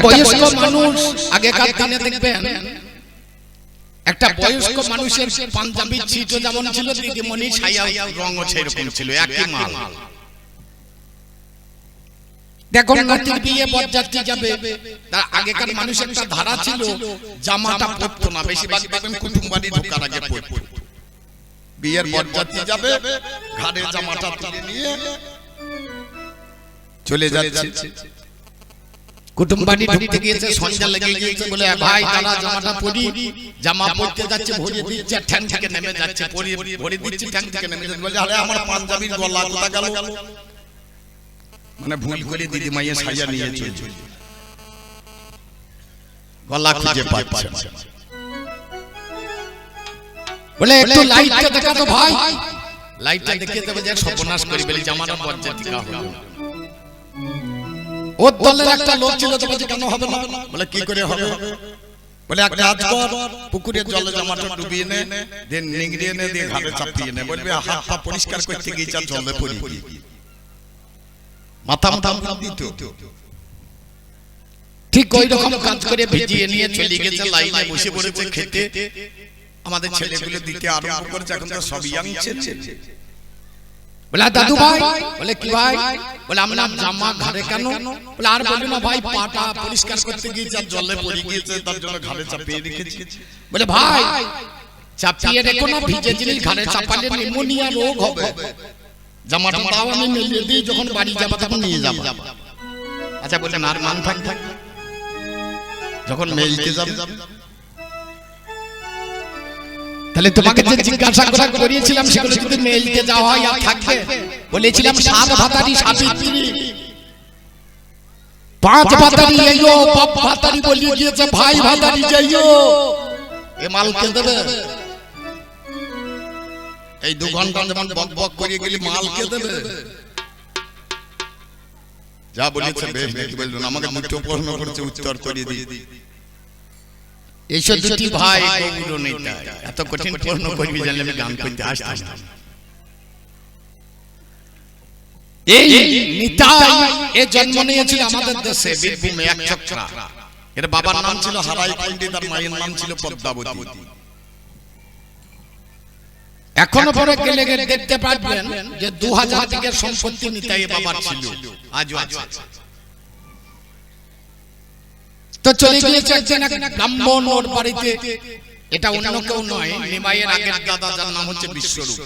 বয়স্ক মানুষ আগেকার দিনে দেখবেন, একটা বয়স্ক মানুষের পাঞ্জাবি ছিটো যেমন ছিল, দিদিমণি ছায়া রঙও সেরকম ছিল, একই মাল। দেখুন নাতির বিয়ে বরযাত্রী যাবে, তার আগেকার মানুষের একটা ধারা ছিল, জামাটা পরতো না, বেশিরভাগ দেখবেন কুটুম বাড়ি ঢোকার আগে পরতো। বিয়ের বরযাত্রী যাবে, ঘাড়ে জামাটা তুলে নিয়ে চলে যাচ্ছে। কুটুম বাড়ি ঢুকতে গিয়েছে, সন্ধ্যা লেগে গিয়েছে, বলে ভাই দাদা জামাটা পরি। জামা পরতে যাচ্ছে, ভরিয়ে দিচ্ছে, ঠ্যাং থেকে নেমে যাচ্ছে, ভরিয়ে দিচ্ছে, ঠ্যাং থেকে নেমে যাচ্ছে। বলে আরে আমার পাঞ্জাবির গলা কোথা গেল? মানে ভুল করে দিদি মাইয়া সাজা নিয়ে চলছে, গলা খুঁজে পাচ্ছে। বলে একটু লাইটটা দেখা তো ভাই, লাইটটা দেখিয়ে দেবে যে সর্বনাশ করে বলে জামাটা বরযাত্রী হলো। ওর দলের একটা লোক ছিল, তো বলছে কেন হবে না? বলে কি করে হবে? বলে এক কাজ কর, পুকুরের জলে জামাটা ডুবিয়ে নে, দেন নিংড়িয়ে নে, দিয়ে ঘাড়ে চাপিয়ে নে। বলবে হাত পা পরিষ্কার করতে গিয়ে যা জলে পড়ি, মাথা মাথা দিত। ঠিক ওই রকম কাজ করে ভিজিয়ে নিয়ে চলে গেছে, লাইনে বসে পড়েছে খেতে। আমাদের ছেলেগুলো দিতে আরম্ভ করেছে, এখন তো সব ইয়াং ছেলে। বলে দাদু ভাই, বলে কি ভাই? বলে আমরা জামা ঘাড়ে কেন? বলে আর বলি না ভাই, পাটা পরিষ্কার করতে গিয়ে যা জলে পড়ে গিয়েছে, তার জন্য ঘাড়ে চাপিয়ে রেখেছি। বলে ভাই চাপিয়ে রেখো না, ভিজে জিনিস ঘাড়ে চাপালে নিউমোনিয়া রোগ হবে। জামাটা দাও, আমি মেলে দিই, যখন বাড়ি যাবো তখন নিয়ে যাবো। আচ্ছা বললেন আর মান থাক, যখন মেলতে যাবে তাহলে তোমাকে যে জিজ্ঞাসা করিয়েছিলাম সেগুলো যদি মেলতে যাওয়া হয় আর থাকবে? বলেছিলাম 7 ভাতারি সাবিত্রী, 5 ভাতারি আইও, বাপ ভাতারি বলিয়ে গিয়েছে ভাই ভাতারি যাইও। এ মালকে দেবে এই 2 ঘন্টা যেমন বক বক করিয়ে গেলি, মালকে দেবে। যা বলেছে বেশ বলবেন, আমাকে দুটো প্রশ্ন করেছে, উত্তর করিয়ে দিই। এইসব দুটি ভাই গৌর নেতা, এত কঠিন প্রশ্ন করবি জানলে আমি গান করতে আসতাম না। এই নিতাই এ জন্ম নিয়েছিল আমাদের দেশে, বীরভূমে, এক চক্রা। এর বাবার নাম ছিল হারাই পণ্ডিত, আর মায়ের নাম ছিল পদ্মাবতী। এখনো পরে গেলে দেখতে পারবেন যে 2000 থেকে সম্পত্তি নিতাই বাবার ছিল, আজও আছে। তো চলে গিয়েছে একজন ব্রাহ্মণ ওর বাড়িতে, এটা অন্য কেউ নয়, নিমাইয়ের আগের দাদা, যার নাম হচ্ছে বিশ্বরূপ।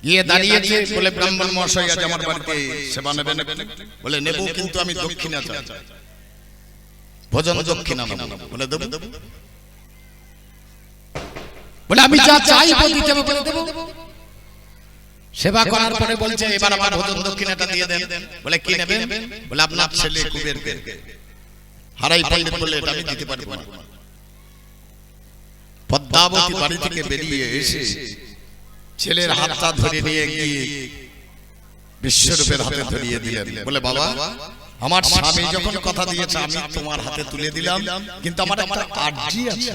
গিয়ে দাঁড়িয়েছে, বলে ব্রাহ্মণ মহাশয় আজ আমার বাড়িতে সেবা নেবেন? বলে নেব, কিন্তু আমি দক্ষিণা চাই, ভোজন দক্ষিণা নেব। বলে দেব? বলে আমি যা চাইবো দিতে হবে, বলে দেব। সেবা করার পরে বলছে এবার আমার ভোজন দক্ষিণাটা দিয়ে দেন। বলে কি নেবেন? বলে আপনার ছেলে কুবেরকে। হারাই পণ্ডিত বললে এটা আমি দিতে পারবো না। পদ্মাবতী বাড়ি থেকে বেরিয়ে এসে ছেলের হাতটা ধরে নিয়ে গিয়ে বিশ্বরূপের হাতে ধরিয়ে দিলেন। বলে বাবা, আমার স্বামী যখন কথা দিয়েছে আমি তোমার হাতে তুলে দিলাম, কিন্তু আমার একটা আর্জি আছে,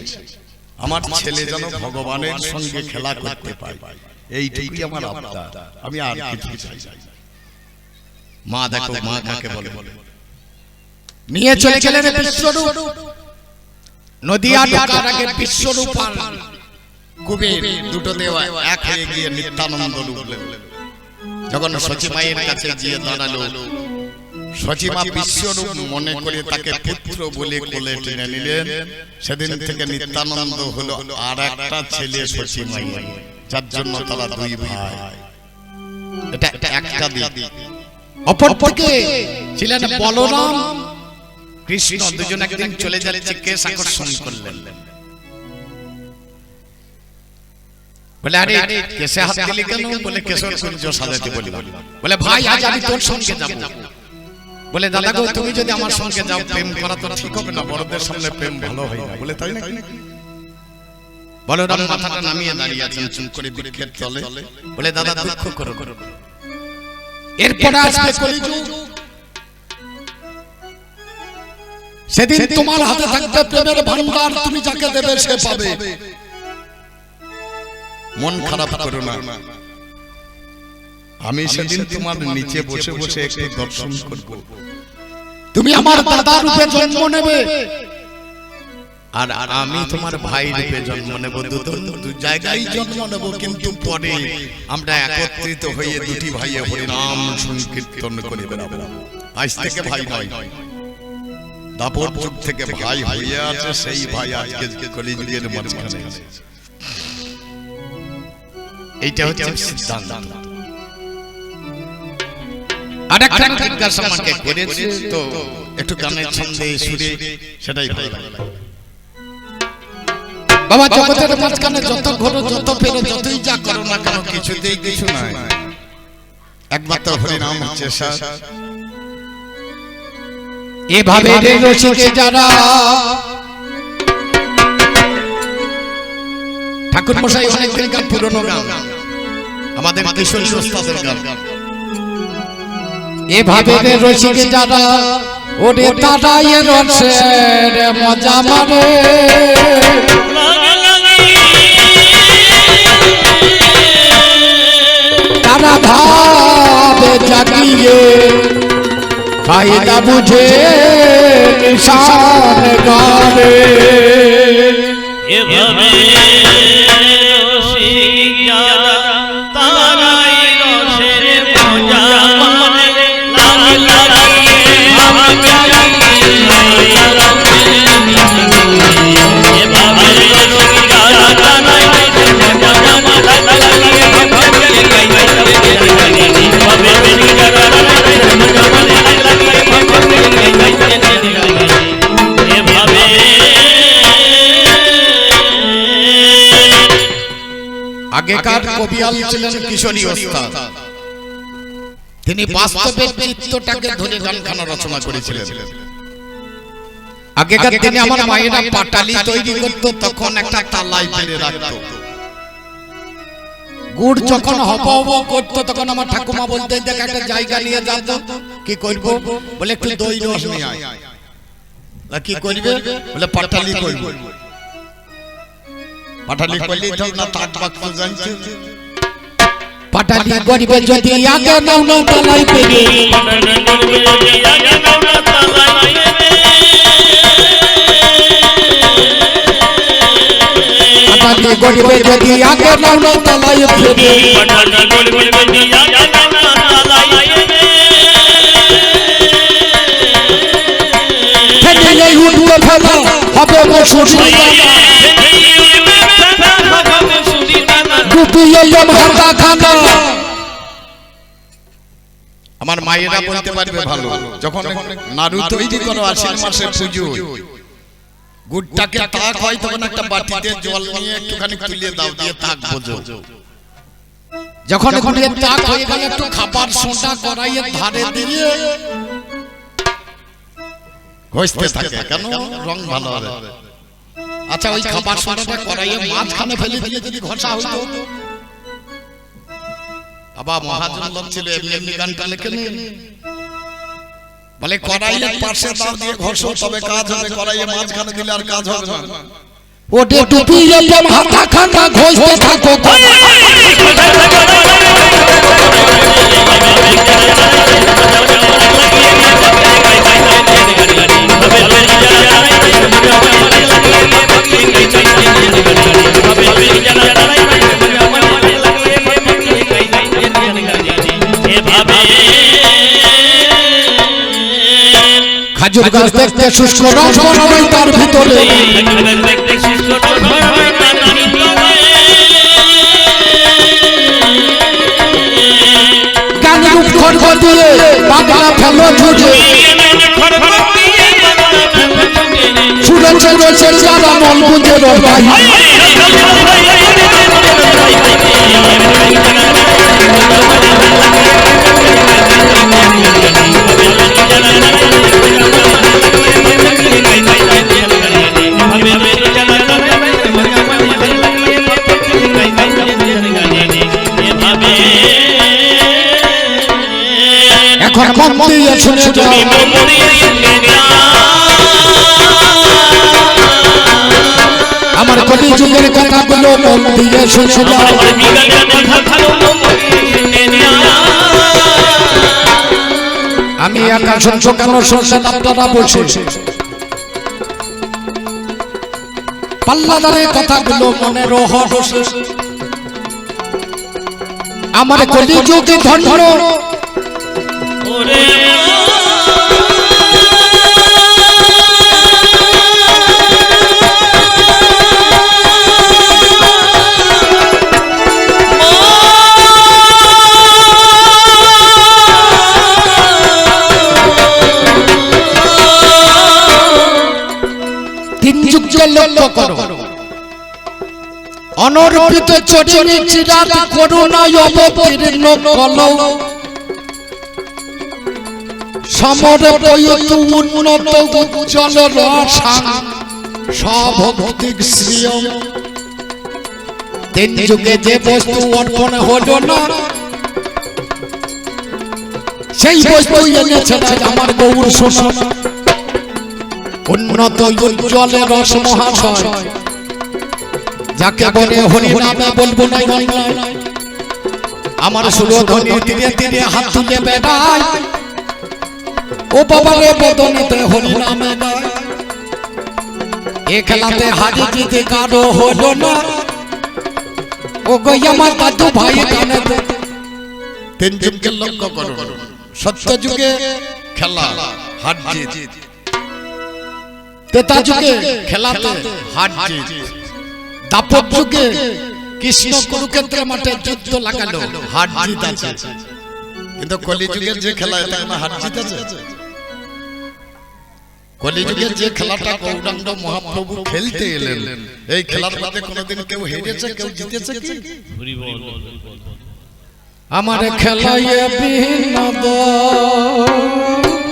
আমার ছেলে যেন ভগবানের সঙ্গে খেলা করতে পায়, এইটুকুই আমার আবদার, আমি আর কিছু চাই না। মা দেখো, মা কাকে বলে। নিয়ে চলে গেলেন বিশ্বরূপ। নদিয়া ঢোকার আগে বিশ্বরূপ আর কুবের দুটো দেওয়া এক হয়ে গিয়ে নিত্যানন্দ রূপ নিলেন। যখন সচিমায়ের কাছে গিয়ে দাঁড়ালো, সচিমা বিশ্বরূপ মনে করে তাকে পুত্র বলে কোলে টেনে নিলেন। সেদিন থেকে নিত্যানন্দ হলো আর একটা ছেলে সচিমাই, যার জন্য তারা 2 ভাই। এটা একটা দিক। অপরদিকে ছিলেন বলরাম কৃষ্ণ, দুজন একদিন চলে যাচ্ছে, কেশ আকর্ষণ করলেন। বলে আরে কেশে হাত দিলি কেন? বলে কেশর কুঞ্জ সাজাতে বললাম। বলে ভাই আজ আমি তোর সঙ্গে যাব। বলে দাদা গো, তুমি যদি আমার সঙ্গে যাও প্রেম করা তো ঠিক হবে না, বড়দের সামনে প্রেম ভালো হয় না। বলে তাই নাকি? বলরাম মাথাটা নামিয়ে দাঁড়িয়ে আছেন চুপ করে বৃক্ষের তলে। বলে দাদা দুঃখ করো, এরপরে আসবে কলিযুগ, সেদিন তোমার হাতে থাকবে প্রেমের ভান্ডার, তুমি যাকে দেবে সে পাবে। মন খারাপ করো না, আমি সেদিন তোমার নিচে বসে বসে একটু দর্শন করব, তুমি আমার দাদা রূপে জন্ম নেবে আর আমি তোমার ভাই রূপে জন্ম নেব, দু জায়গায় জন্ম নেব, কিন্তু পরে আমরা একত্রিত হয়ে দুটি ভাইয়ে হরিনাম সংকীর্তন করে বেড়াবো। আজ থেকে ভাই নয়, দাপর যুগ থেকে ভাই হয়ে আছে, সেই ভাই আজকে কলিযুগের মাঝখানে। এইটা হচ্ছে সিদ্ধান্ত। আরেকটা জিজ্ঞাসা আমাকে করেছে, তো একটু গানের ছন্দে সুরে সেটাই ভালো লাগে। বাবা, জগতের মাঝখানে যত ঘোরো, যত পেরো, যতই যা করো না কেন, কিছুতেই কিছু নাই, একমাত্র হরিনাম হচ্ছে সার। এভাবে রসিকে যারা, ঠাকুর মশাই অনেকদিন গান, পুরনো গান, আমাদের কিশোরী ওস্তাদের গান। এভাবে রসিকে যারা, ওরে তারা এ রসের মজা মারে, তারা ভাবে জাগিয়ে ফায়দা বুঝে নিশান গারে। এভাবে রসিক যারা, তারাই রসের মজা মারে, লাগি লাগিয়ে হাত চালিয়ে এভাবে রসিক যারা, তারাই রসের মজা মারে, লাগিয়ে হাত চালিয়ে এভাবে রসিক যারা, তারাই মজা মারে, লাগিয়ে হাত চালিয়ে এভাবে। আগেকার কবিয়াল ছিলেন কিশোরী ওস্তাদ, তিনি বাস্তবে চিত্তটাকে ধরে গানখানা রচনা করেছিলেন। আগেকার দিনে আমার মায়েরা পাটালি তৈরি করতো, তখন একটা তালাই ফেলে রাখতো। গুড় যখন হব করতো, তখন আমার ঠাকুমা বলতে, দেখ একটা জায়গা নিয়ে যেত, কি করবো বলে, একটু দই রস নিয়ে আয়। কি করবে বলে, পাটালি করবো। পাটালি করলে না, তাক বাক্য জানছে, পাটালি করবে যদি আগে নাও না তালাই পেরে, পাটালি করবে যদি আগে নাও না তালাই পেরে, পাটালি করবে যদি আগে নাও না তালাই পেরে, পাটালি করবে যদি আগে নাও না তালাই পেরে, ফেলে উঠবে ফেলা হবে বসুরি আমার মায়েরা বলতে পারবে ভালো, যখন নাড়ু তৈরি করো আশ্বিন মাসের পুজো, গুড়টাকে তাক হয়, তখন একটা বাটিতে জল নিয়ে একটুখানি তুলে দাও, দিয়ে তাক বোঝো। যখন গুড়ের তাক হয়ে গেল, একটু খাবার সোঁটা কড়াইয়ের ধারে দিয়ে ঘষতে থাকে, কেন রং ভালো হবে। আচ্ছা, ওই খাবার সোঁটাটা কড়াইয়ের মাঝখানে ফেলে দিয়ে যদি ঘষা হতো, আবার মহাজন লোক ছিল, এমনি এমনি গানটা লেখে বলে, কড়াইয়ের পাশে দাও দিয়ে ঘষো, তবে কাজ হবে, কড়াইয়ের মাঝখানে দিলে আর কাজ হবে না। ওটে টুপি এরকম হাতা খাতা ঘষতে থাকো, খাজুর গাছ দেখতে শুষ্ক রস বরাবর তার ভিতরে, গানের খড়গ দিয়ে বাগড়া ফেলো ঝুড়ে, ছুড়েছে রয়েছে যারা মন বুঝে রবাই, এখন মন দিয়ে শুনে যাও, আমার কলি যুগের কথাগুলো মন দিয়ে শুনে যাও। আমি একা শুনছো কেন শুনছেন আপনারা বসে পাল্লাদারের কথাগুলো মনে রহস্য আমার কলিযুগে ধন্য ওরে তিন যুগকে লক্ষ্য করো অনর্পিত চটিনী চিরাত করুণায় অবতীর্ণ কলৌ সমরে প্রয়ত উন্নত উজ্জ্বল রসাং সভক্তিক শ্রিয় তিন যুগে যে বস্তু অর্পণ হলো না সেই বস্তু এনেছে আমার গৌর সোনা উন্নত উজ্জ্বল রস মহাশয় যাকে বলে হরি নামে বলবো না আমার সুরধ্বনি ধীরে ধীরে হাত তুলে বেড়ায় ও বাবা রে বদনিতে হরি নামে গায় এ খেলাতে হারি জিতে কারো হলো না ও গো আমার দাদু ভাই কানে তিন যুগকে লক্ষ্য করো সত্য যুগে খেলা হার জিত তেতা যুগে খেলাতে হার জিত দাপর যুগে কৃষ্ণ কুরুক্ষেত্রের মাঠে যুদ্ধ লাগালো হার জিত আছে কিন্তু কলিযুগের যে খেলা এটা কোনো হার জিত আছে কলিযুগের যে খেলাটা গৌরাঙ্গ মহাপ্রভু খেলতে এলেন এই খেলার মধ্যে কোনোদিন কেউ হেরেছে কেউ জিতেছে কি হরি বল আমার খেলায় বিনোদ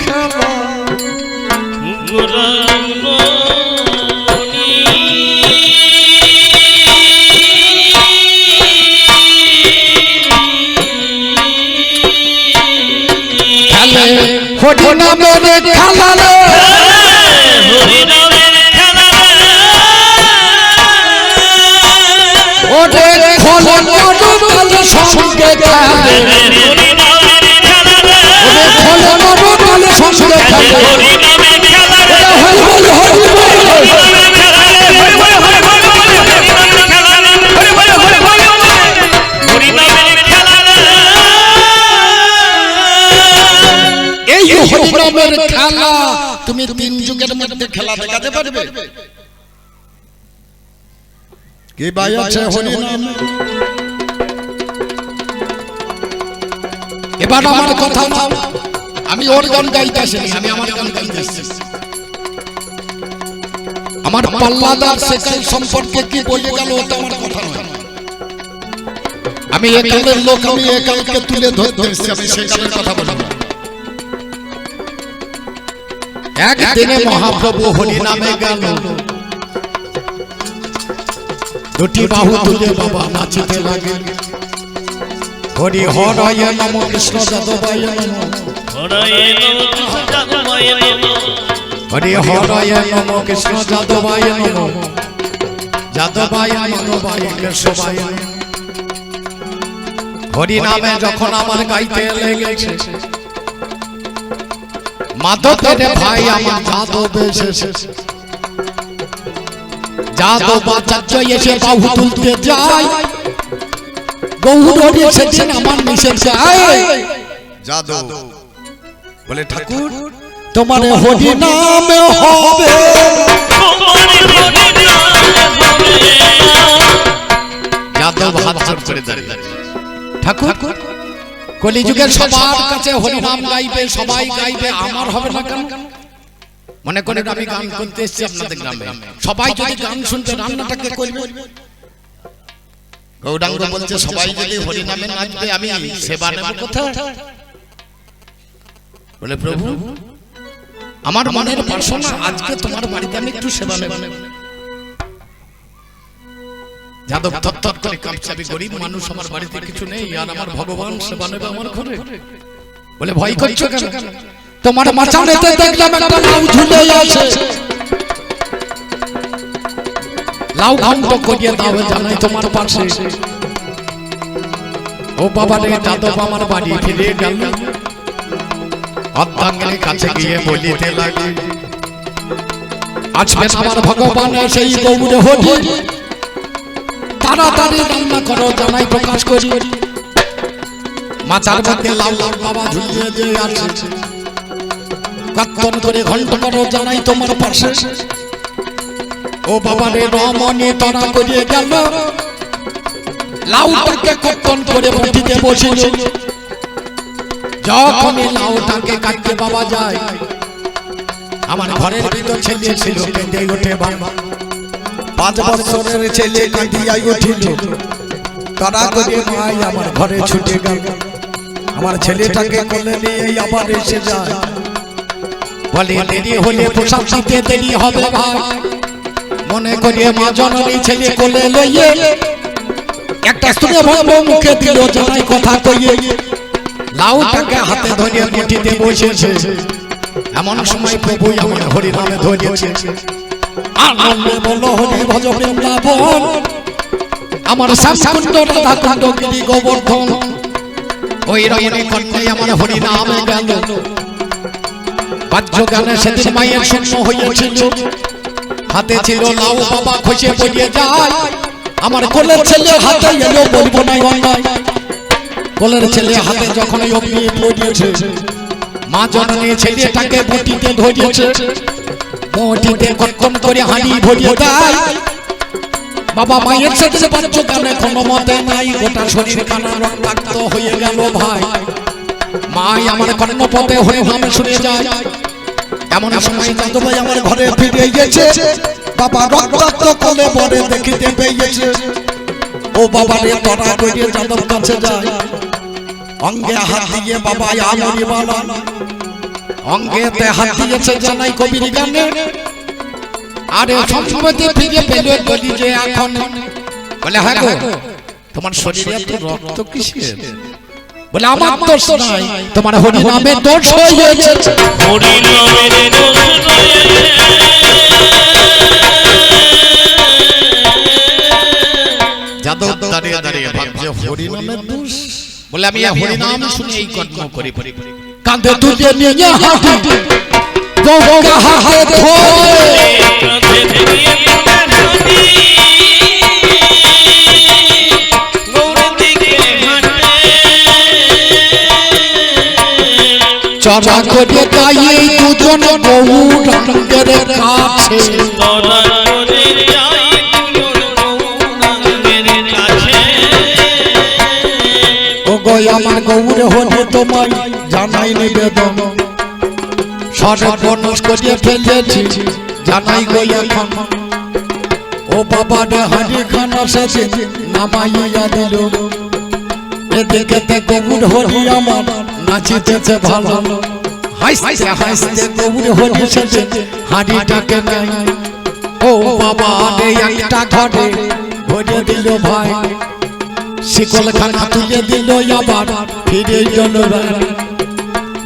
খেলা খেলে হরি নামের খেলা রে হরি নামের খেলা ওরে খোলে নরকাল সঙ্গে খেলে হরি নামের খেলা ওরে খোলে নরকাল সঙ্গে খেলে হরি নামের খেলা হরি বল হরি বল হরি নামের খেলা এই হরি নামের খেলা তুমি তিন যুগের মধ্যে খেলা দেখাতে পারবে কি ভাই আছে হরি নাম এবার আমার কথা নাও আমি ওর গান গাইতেছি আমি আমার গান গাইতেছি আমার পাল্লাদার সেকাল সম্পর্কে কি বলে গেল ওটা আমার কথা নয় আমি একালের লোক আমি একালকে তুলে ধরতে এসেছি আমি সেকালের কথা বলবো একদিনে মহাপ্রভু হরি নামে গেল দুটি বাহু তুলে বাবা নাচিতে লাগে হরি হরায় নম কৃষ্ণ যাদবায় নম হরায় নম কৃষ্ণ যাদবায় নম হরি হরায় নম কৃষ্ণ যাদবায় নম যাদবায় মাধবায় কেশবায় নম হরি নামে যখন আমার গাইতে লেগেছে মাধবের ভাই আমার যাদব এসেছে যাদব আচার্য এসে বাহু তুলতে যায় গৌর এসেছেন আমার মিশে যায় যাদব বলে ঠাকুর তোমার হরি নামে হবে যাদব হাত জোড় করে দাঁড়িয়ে ঠাকুর কলিযুগের সবার কাছে হরি নাম গাইবে সবাই গাইবে আমার হবে না কেন মনে করে আমি গান করতে এসেছি আপনাদের গ্রামে সবাই যদি গান শুনতে রান্নাটাকে করবে গৌরাঙ্গ বলছে সবাই যদি হরি নামে নাচবে আমি সেবা নেব কোথায় বলে প্রভু আমার মনের বাসনা আজকে তোমার বাড়িতে আমি একটু সেবা নেব যাদব থরথর করে কাঁপছে আমি গরিব মানুষ আমার বাড়িতে কিছু নেই আর আমার ভগবান সেবা নেবে আমার ঘরে বলে ভয় করছো কেন তোমার মাচানেতে দেখলাম একটা লাউ ঝুলে আছে লাউ ঘন্ট করিয়ে দাও জানাই তোমার পাশে ও বাবা রে যাদব আমার বাড়ি ফিরে গেল অর্ধাঙ্গিনীর কাছে গিয়ে বলিতে লাগে, আজকে আমার ভগবান সেই গৌর হরি, তাড়াতাড়ি রান্না করো জানাই প্রকাশ করি। মাথার মধ্যে লাল লাল বাবা ঝুলিয়ে যে আছে, কর্তন করে ঘন্ট করো জানাই তোমার পাশে। ও বাবা রে রমণী তারা করিয়ে গেল, লাউটাকে কর্তন করে বটিতে বসিল। যখনই লাউটাকে কাটতে বাবা যায়, আমার ঘরের ভিতর ছেলে ছিল কেঁদে ওঠে বাবা। 5 বছরের ছেলে কাঁদিয়াই উঠিল, তারা করে মাই আমার ঘরে ছুটে গেল। আমার ছেলেটাকে কোলে নিয়ে আবার এসে যায়, বলে দেরি হলে পোশাক দিতে দেরি হবে ভাই। মনে করিয়ে মা জননী ছেলে কোলে লইয়ে একটা স্ত্রী ভালো মুখে দিল জানাই কথা কইয়ে। লাউটাকে হাতে ধরিয়ে মুঠিতে বসেছে, এমন সময় প্রভু আমার হরি নামে ধরিয়েছে। আনন্দে বলো হরি ভজ বৃন্দাবন, আমার শ্যামকুণ্ড রাধা কুণ্ড গিরি গোবর্ধন। ওই রমণী কন্যাই আমার হরি নামে গেল। বাহ্য জ্ঞানে সেদিন মায়ের শূন্য হইয়াছিল, হাতে ছিল লাউ বাবা খসে পড়িয়ে যায়। আমার কোলের ছেলে হাতে এলো, বলবো না অন্যায়। কোলের ছেলে হাতে যখন অগ্নি পড়িয়েছে, মা জননী ছেলেটাকে বটিতে ধরিয়েছে। বটিতে কর্তন করে হাঁড়ি ভরিয়ে দেয়। বাবা মায়ের সাথে বাহ্য জ্ঞানে কোনো মতে নাই, গোটা শরীর কানা রক্তাক্ত হয়ে গেল ভাই। মাই আমার কর্ণপথে হরি নামে শুনে যায়। এমন সময় দাদু ভাই আমার ঘরে ফিরে গেছে, বাবা রক্তাক্ত কোলে পরে দেখিতে পেয়েছে। ও বাবা রে তোরা কইরে যাদব কাছে যায়, অঙ্গে হাত দিয়ে বাবা আমরি বালা, অঙ্গেতে হাত দিয়েছে জানাই কবির গানে। আরে সম্পত্তি ফিরে পেলে বলি যে এখন, বলে হ্যাঁ গো তোমার শরীরে তো রক্ত কিসের? বলে আমার দোষ নাই, তোমার হরি নামে দোষ হয়েছে। হরি নামের দোষ রয়েছে, যাদব দাঁড়িয়ে দাঁড়িয়ে ভাবছে হরি নামের দোষ। বলে আমি হরি নাম শুনে এই কর্ম করি। কাঁধে তুলে নিয়ে হাঁটি, গঙ্গা হাতে ধরে কাঁধে ধরিয়ে হাঁটি, গৌরের দিকে হাঁটে। চড়া করে গায়ে দুজন গৌরাঙ্গের কাছে, চড়া করে যাই দুজন গৌরাঙ্গের কাছে। ও গো আমার গৌর হরি তোমায় জানাই নিবেদন, সর্বনাশ করিয়ে ফেলেছি জানাই গো এখন। ও বাবা রে হাঁড়ি খানা শেষে নামাইয়া দিল, এদিকে গৌর হরি আমার নাচিতেছে ভালো। হাসতে হাসতে গৌর হরি শেষে হাঁড়িটাকে নাই। ও বাবা রে একটা ঘরে ভরে দিল ভাই, শিকল খানা তুলে দিল আবার ফিরে গেল।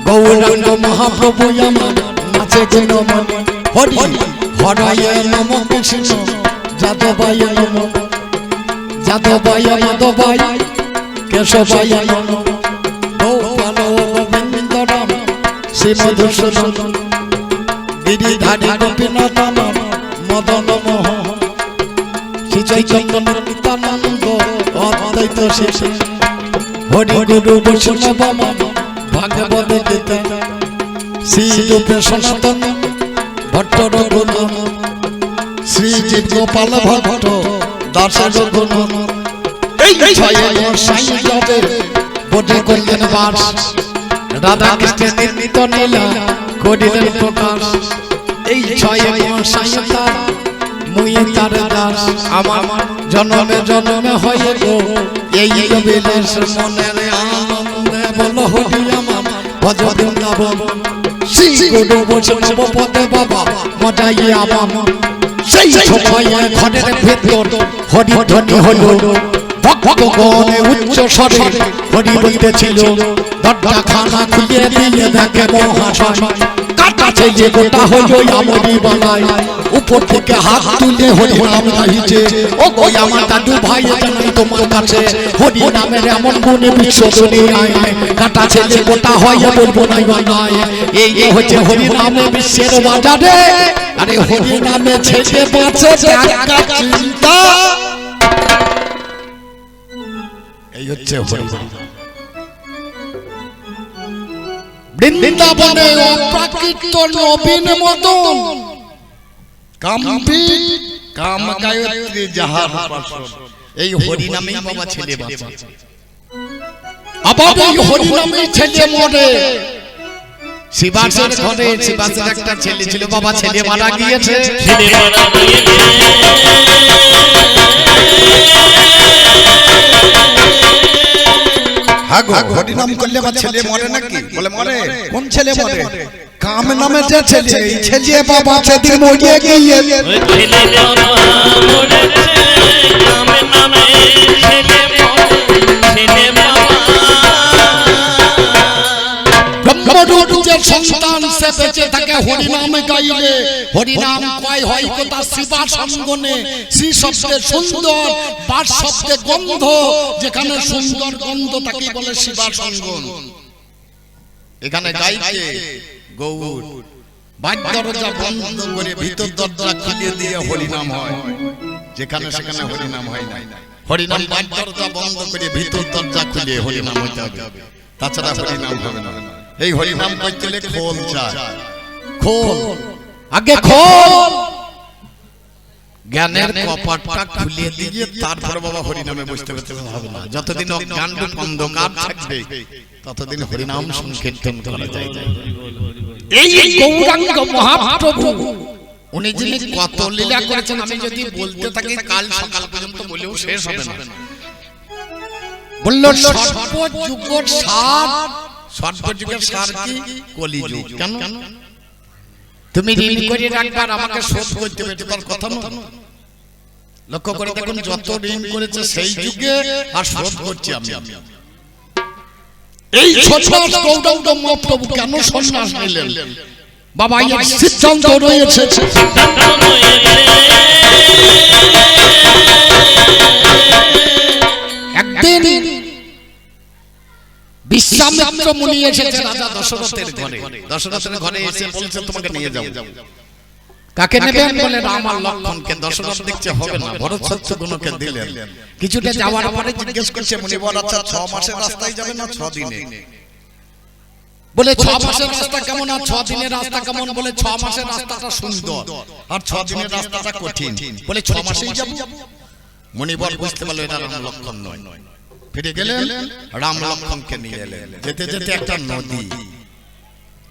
গৌরাঙ্গ মহাপ্রভু আমার নাচে যেন হরি হরায় নম কৃষ্ণ যাদবায় নম, যাদবায় মাধবায় কেশবায় নম, গোপাল গোবিন্দ রাম শ্রী মধুসূদন, গিরিধারী গোপীনাথ আমার মদন মোহন, শ্রী চৈতন্য নিত্যানন্দ অদ্বৈত শেষ, হরি গুরু বৈষ্ণব আমার ভাগবত গীতা, শ্রী রূপে সনাতন ভট্ট রঘুনাথ, শ্রী গোপাল ভট্ট দাসের রঘুনাথ। এই ছয় সাই যাবে বোধে করলেন বাস, রাধা কৃষ্ণের নিত নীলা করিলেন প্রকাশ। এই ছয় সাই তার মুই তার দাস, আমার জন্মে জন্মে হয়ে গো এই বিলাস। মনের আনন্দে বল হরি আমার ভজ বৃন্দাবন, শ্রী গুরু বৈষ্ণব পদে বাবা মজাই আমার। সেই সময়ে ঘরের ভেতর হরি ধ্বনি হলো, ভক্তগণে উচ্চ স্বরে হরি বলিতেছিল। দরজা খানা খুলে দিয়ে দেখে মহাশয় কাটাছে ছেলে গোটা হলো আমরি বানায় উপর থেকে হাত তুলে হরি নাম গাইছে ও গো আমার দাদু ভাই জানাই তোমার কাছে হরি নামের এমন গুণে বিশ্ব দুনিয়ায় কাটা ছেলে গোটা হয় বলবো নাই বানায় এই যে হচ্ছে হরি নামে বিশ্বের বাজারে আরে হরি নামে ছেলে বাঁচে একটা চিন্তা এই হচ্ছে হরি বৃন্দাবনে অপ্রাকৃত নবীন মদন কাম্পি কাম গায়ত্রী যাহার পাশন এই হরি নামেই বাবা ছেলে বাঁচে আবার এই হরি নামেই ছেলে মরে শিবাসের ঘরে শিবাসের একটা ছেলে ছিল বাবা ছেলে মারা গিয়েছে ছেলে মারা গিয়েছে হরি নাম করলে আমার ছেলে মরে নাকি বলে মরে কোন ছেলে মরে কাম নামে যে ছেলে এই ছেলে বাবা সেদিন মরিয়ে গিয়ে ওই ছেলে মরেছে নামে নামে ছেলে ছেলে ব্রহ্মরূপ যে সন্তান সে বেঁচে থাকে হরি নামে গাইলে হরি নাম কয় হয় কথা শিবা সঙ্গনে শ্রী শব্দে সুন্দর বাস শব্দে গন্ধ যেখানে সুন্দর গন্ধ তাকে বলে শিবা সঙ্গন এখানে গাইছে গৌর বাইর দরজা বন্ধ করে ভিতর দরজা খুলে দিয়ে হরি নাম হয় যেখানে সেখানে হরি নাম হয় না হরি নাম বাইর দরজা বন্ধ করে ভিতর দরজা খুলে হরি নাম হতে হবে তাছাড়া হরি নাম হবে না এই হরি নাম করতে খোল চাই খোল আগে খোল জ্ঞানের কপাটটা খুলে দিয়ে তারপর বাবা হরি নামে বসতে হবে না যতদিন অজ্ঞান অন্ধকার থাকবে ততদিন হরি নাম সংকীর্তন করা যায় এই গৌরাঙ্গ মহাপ্রভু উনি যিনি কত লীলা করেছেন আমি যদি বলতে থাকি কাল সকাল পর্যন্ত বলেও শেষ হবে না বলল সর্বযুগের সার সর্বযুগের সার কি কলিযুগ কেন তুমি ঋণ করে রাখবার আমাকে শোধ করতে হবে তোমার কথা না লক্ষ্য করে দেখুন যত ঋণ করেছে সেই যুগে আর শোধ করছি আমি এই ছোট গৌরাঙ্গ মহাপ্রভু কেন সন্ন্যাস নিলেন বাবা এর সিদ্ধান্ত রয়েছে একদিন বিশ্বামিত্র মুনি এসেছে রাজা দশরথের ঘরে দশরথের ঘরে এসে বলছে তোমাকে নিয়ে যাও কাকে নেবেন বলে আমার লক্ষণকে দশরথ দেখছে হবে না ভরত শত্রুঘ্নকে দিলেন কিছুটা যাওয়ার পরে জিজ্ঞেস করছে মুনি বল আচ্ছা 6 মাসের রাস্তায় যাবে না 6 দিনে বলে 6 মাসের রাস্তা কেমন আর 6 দিনের রাস্তা কেমন বলে 6 মাসের রাস্তাটা সুন্দর আর 6 দিনের রাস্তাটা কঠিন বলে 6 মাসেই যাব মুনি বল বুঝতে পারলো এটা রাম লক্ষণ নয় ফিরে গেলেন রাম লক্ষণকে নিয়ে এলেন যেতে যেতে একটা নদী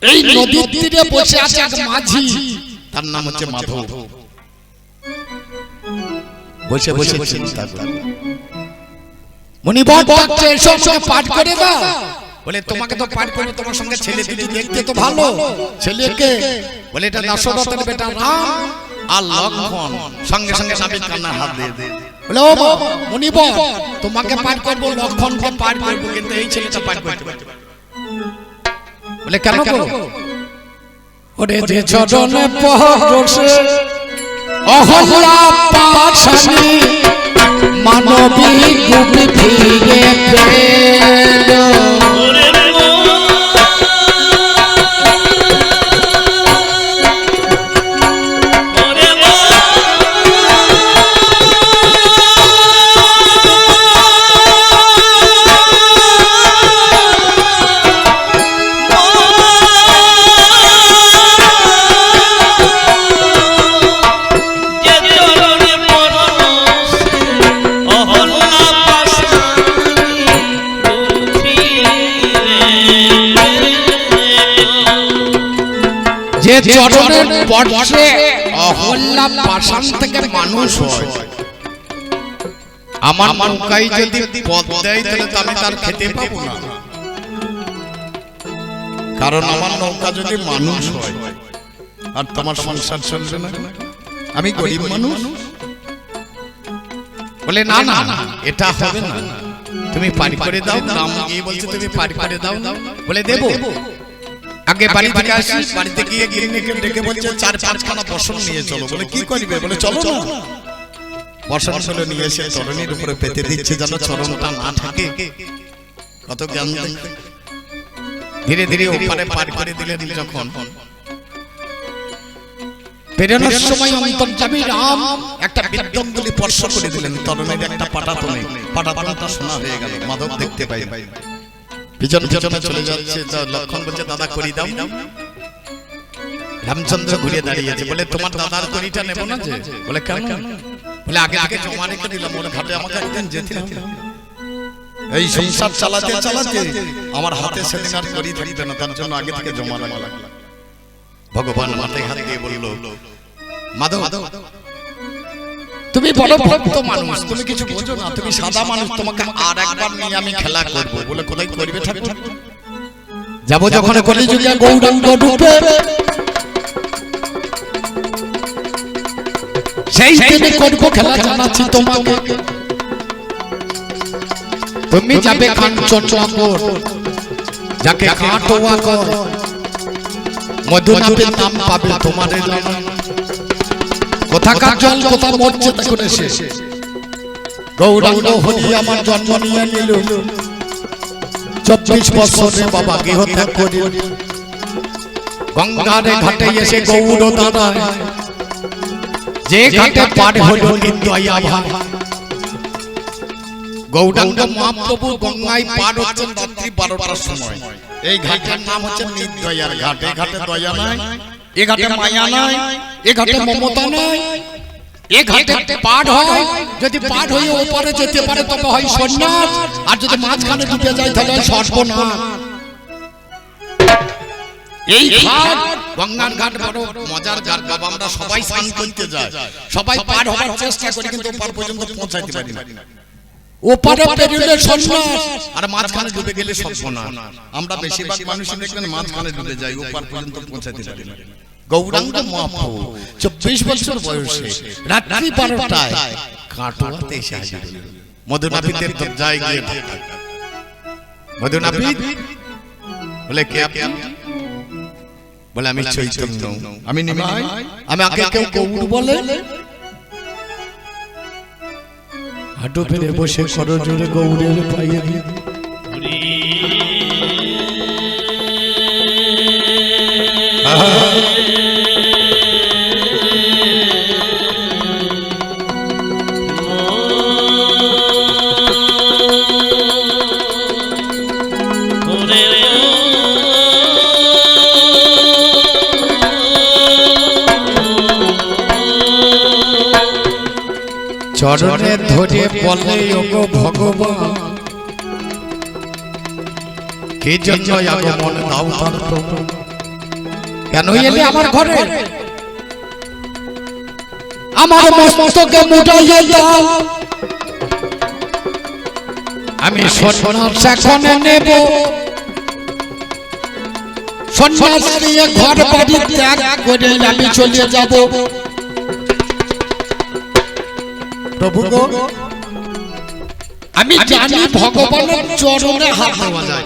এই নদীর তীরে বসে আছে এক মাঝি তার নাম হচ্ছে মাধব বসে বসে চিন্তা করে মুনি বল ডাকছে এসো সঙ্গে পাঠ করে দাও বলে তোমাকে তো পাঠ করে তোমার সঙ্গে ছেলে দিদি দেখতে তো ভালো ছেলেকে বলে এটা দশরথের বেটা রাম আর লক্ষণ সঙ্গে সঙ্গে নাবিক কান্নার হাত দিয়ে দে বলে ও বাবা মুনি বল তোমাকে পাঠ করব লক্ষণকে পাঠ করব কিন্তু এই ছেলেটা পাঠ করতে পারবে বলে কেন গো ওরে যে চরণে পরশে অহল্লা পাছানি মানবী গুপি ফিরে পেল যে চরণের পরশে অহল্লা পাষাণ থেকে মানুষ হয় আমার নৌকায় যদি পথ দেয় তাহলে তো আমি তার খেতে পাবো না কারণ আমার নৌকা যদি মানুষ হয় আর তোমার সংসার চলবে না আমি গরিব মানুষ বলে না না এটা হবে না তুমি পারি করে দাও রাম গিয়ে বলছে তুমি পারি করে দাও বলে দেবো আগে বাড়ি থেকে আসি, বাড়িতে গিয়ে গিন্নিকে ডেকে বলছে 4-5খানা বসন নিয়ে চলো। বলে কি করবে? বলে চলো না। বসন গুলো নিয়ে এসে চরণের উপরে পেতে দিচ্ছে যেন চরণটা না থাকে। কত জ্ঞান দেখতে। ধীরে ধীরে ওপারে পার করে দিলেন। যখন বেরোনোর সময় অন্তর্যামী রাম একটা বিদ্যঙ্গুলি স্পর্শ করে দিলেন তরণের একটা পাটাতনে। পাটাতনটা সোনা হয়ে গেল। মাধব দেখতে পাই পিছন পিছনে চলে যাচ্ছে। লক্ষণ বলছে দাদা করি দাও। রামচন্দ্র ঘুরে দাঁড়িয়েছে। বলে তোমার দাদার করিটা নেব না যে? বলে কেন? বলে আগে আগে জমা রেখে দিলাম, ওর ঘাটে আমাকে একদিন যেতে হবে। এই সংসার চালাতে চালাতে আমার হাতে সেদিন আর করি থাকবে না, তার জন্য আগে থেকে জমা রাখলাম। ভগবান মাথায় হাত দিয়ে বলল, মাধব তুমি বড় ভক্ত মানুষ, তুমি কিছু বোঝো না, তুমি সাদা মানুষ, তোমাকে আর একবার নিয়ে আমি খেলা করব। বলে কোথায় করবে ঠাকুর? যাবো যখন কলিযুগে গৌরাঙ্গ রূপে, সেই দিনে করব খেলা, জানাচ্ছি তোমাকে। তুমি যাবে কাঞ্চননগর, যাকে কাটোয়া কর, মধুনাথের নাম পাবে তোমার। কোথাকার জল কোথা মরছে তা করে শেষ। গৌরাঙ্গ হরি আমার জন্ম নিয়ে নিল, 24 বছরে বাবা গৃহ ত্যাগ করে গঙ্গার ঘাটে এসে গৌর দাঁড়ায়। যে ঘাটে পার হলো নির্দয়া ভাই, গৌরাঙ্গ মহাপ্রভু গঙ্গায় পার হচ্ছেন রাত্রি 12টার সময়। এই ঘাটের নাম হচ্ছে নির্দয়ার ঘাট। এই ঘাটে দয়া নাই, এ ঘাটে মায়া নাই, এ ঘাটে মমতা নাই। এ ঘাটে পার হয়, যদি পার হয়ে ওপারে যেতে পারে তবে হয় সন্ন্যাস, আর যদি মাঝখানে ডুবে যায় তাহলে হয় সর্বনাশ। এই ঘাট গঙ্গার ঘাট বড় মজার ঘাট বাবা। আমরা সবাই স্নান করতে যাই, সবাই পার হওয়ার চেষ্টা করি, কিন্তু ওপার পর্যন্ত পৌঁছাইতে পারি না। ওপারে পেরিয়ে সন্ন্যাস, আর মাঝখানে ডুবে গেলে সর্বনাশ। আমরা বেশিরভাগ মানুষই দেখবেন মাঝখানে ডুবে যাই, ওপার পর্যন্ত পৌঁছাতে পারি না। গৌরাঙ্গ মহাপ্রভু 24 বছর বয়সে রাত্রি 12টায় কাটোয়াতে এসে হাজির হলেন। মধুনাথের দরজায় গিয়ে ধাক্কা। মধুনাথ বলে কে আপনি? বলে আমি চৈতন্য, আমি নিমাই। আমি আগে কেউ গৌর বলে। হাঁটু ফেলে বসে করজোড়ে গৌরের পায়ে দিয়ে চরণে ধরে বলে ওগো ভগবান, কে জন্য আগমন দাও তার প্রভু। কেন এলে আমার ঘরে? আমার মস্তকে মুটাইয়া দাও, আমি সন্ন্যাস এখন নেব। সন্ন্যাস নিয়ে ঘর বাড়ি ত্যাগ করে আমি চলে যাব। প্রভু গো, আমি জানি ভগবানের চরণে হাত দেওয়া যায়,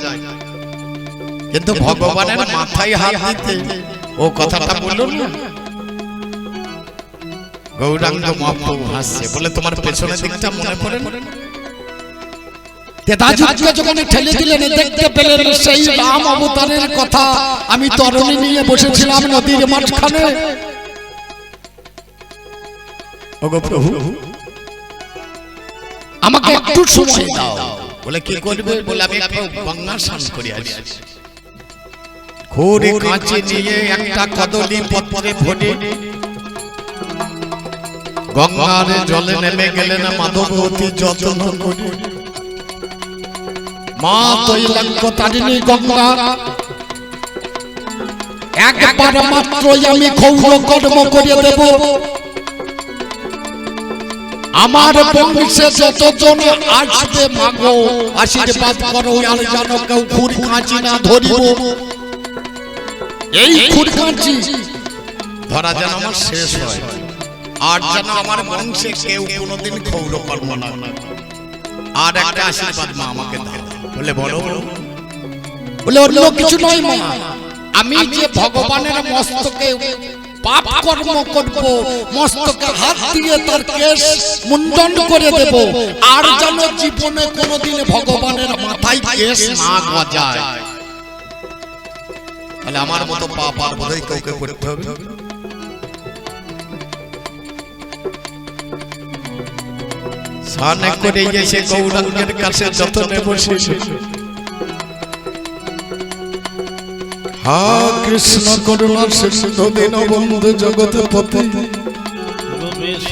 কিন্তু ভগবানের মাথায় হাত দিতে ও কথাটা বলুন না। গৌরাঙ্গ মহাপ্রভু হাসছে, বলে তোমার পেছনের দিকটা মনে পড়ে না? তেতাজুকে যখন ঠেলে দিলেন, দেখতে পেলেন সেই রাম অবতারের কথা। আমি তরণী নিয়ে বসেছিলাম নদীর মাঝখানে। ওগো প্রভু, আমাকে একটু সময় দাও। বলে কি করবে? বলে আমি একটু গঙ্গা স্নান করে আসি। খুঁড়ে কাঁচি নিয়ে একটা কদলী পত্রে ভরে গঙ্গার জলে নেমে গেলেন মাধব অতি যত্ন করে। মা তৈলাক্য তারিণী গঙ্গা, একবার মাত্রই আমি ক্ষৌর কর্ম করে দেব। আমার বংশে যতজন আসবে মাগো, আশীর্বাদ করো, আর যেন কেউ খুর কাঁচি না ধরিব। এই খুর কাঁচি ধরা যেন আমার শেষ হয়, আর যেন আমার বংশে কেউ কোনোদিন ক্ষৌর কর্ম না। আর একটা আশীর্বাদ মা আমাকে দাও। বলে বলো। বলে অন্য কিছু নয় মা, আমি যে ভগবানের মস্তকে পাপ কর্ম করব, মস্তকে হাত দিয়ে তার কেশ মুন্ডন করে দেব, আর যেন জীবনে কোনোদিন ভগবানের মাথায় কেশ না গজায়। তাহলে আমার মতো পাপ আর বোধহয় কাউকে করতে হবে। সানে করে গেছে গৌরাঙ্গের কাছে যতনে বসে, হা কৃষ্ণ করুণা সিন্ধু দীনবন্ধু জগৎপতি, গোপীশ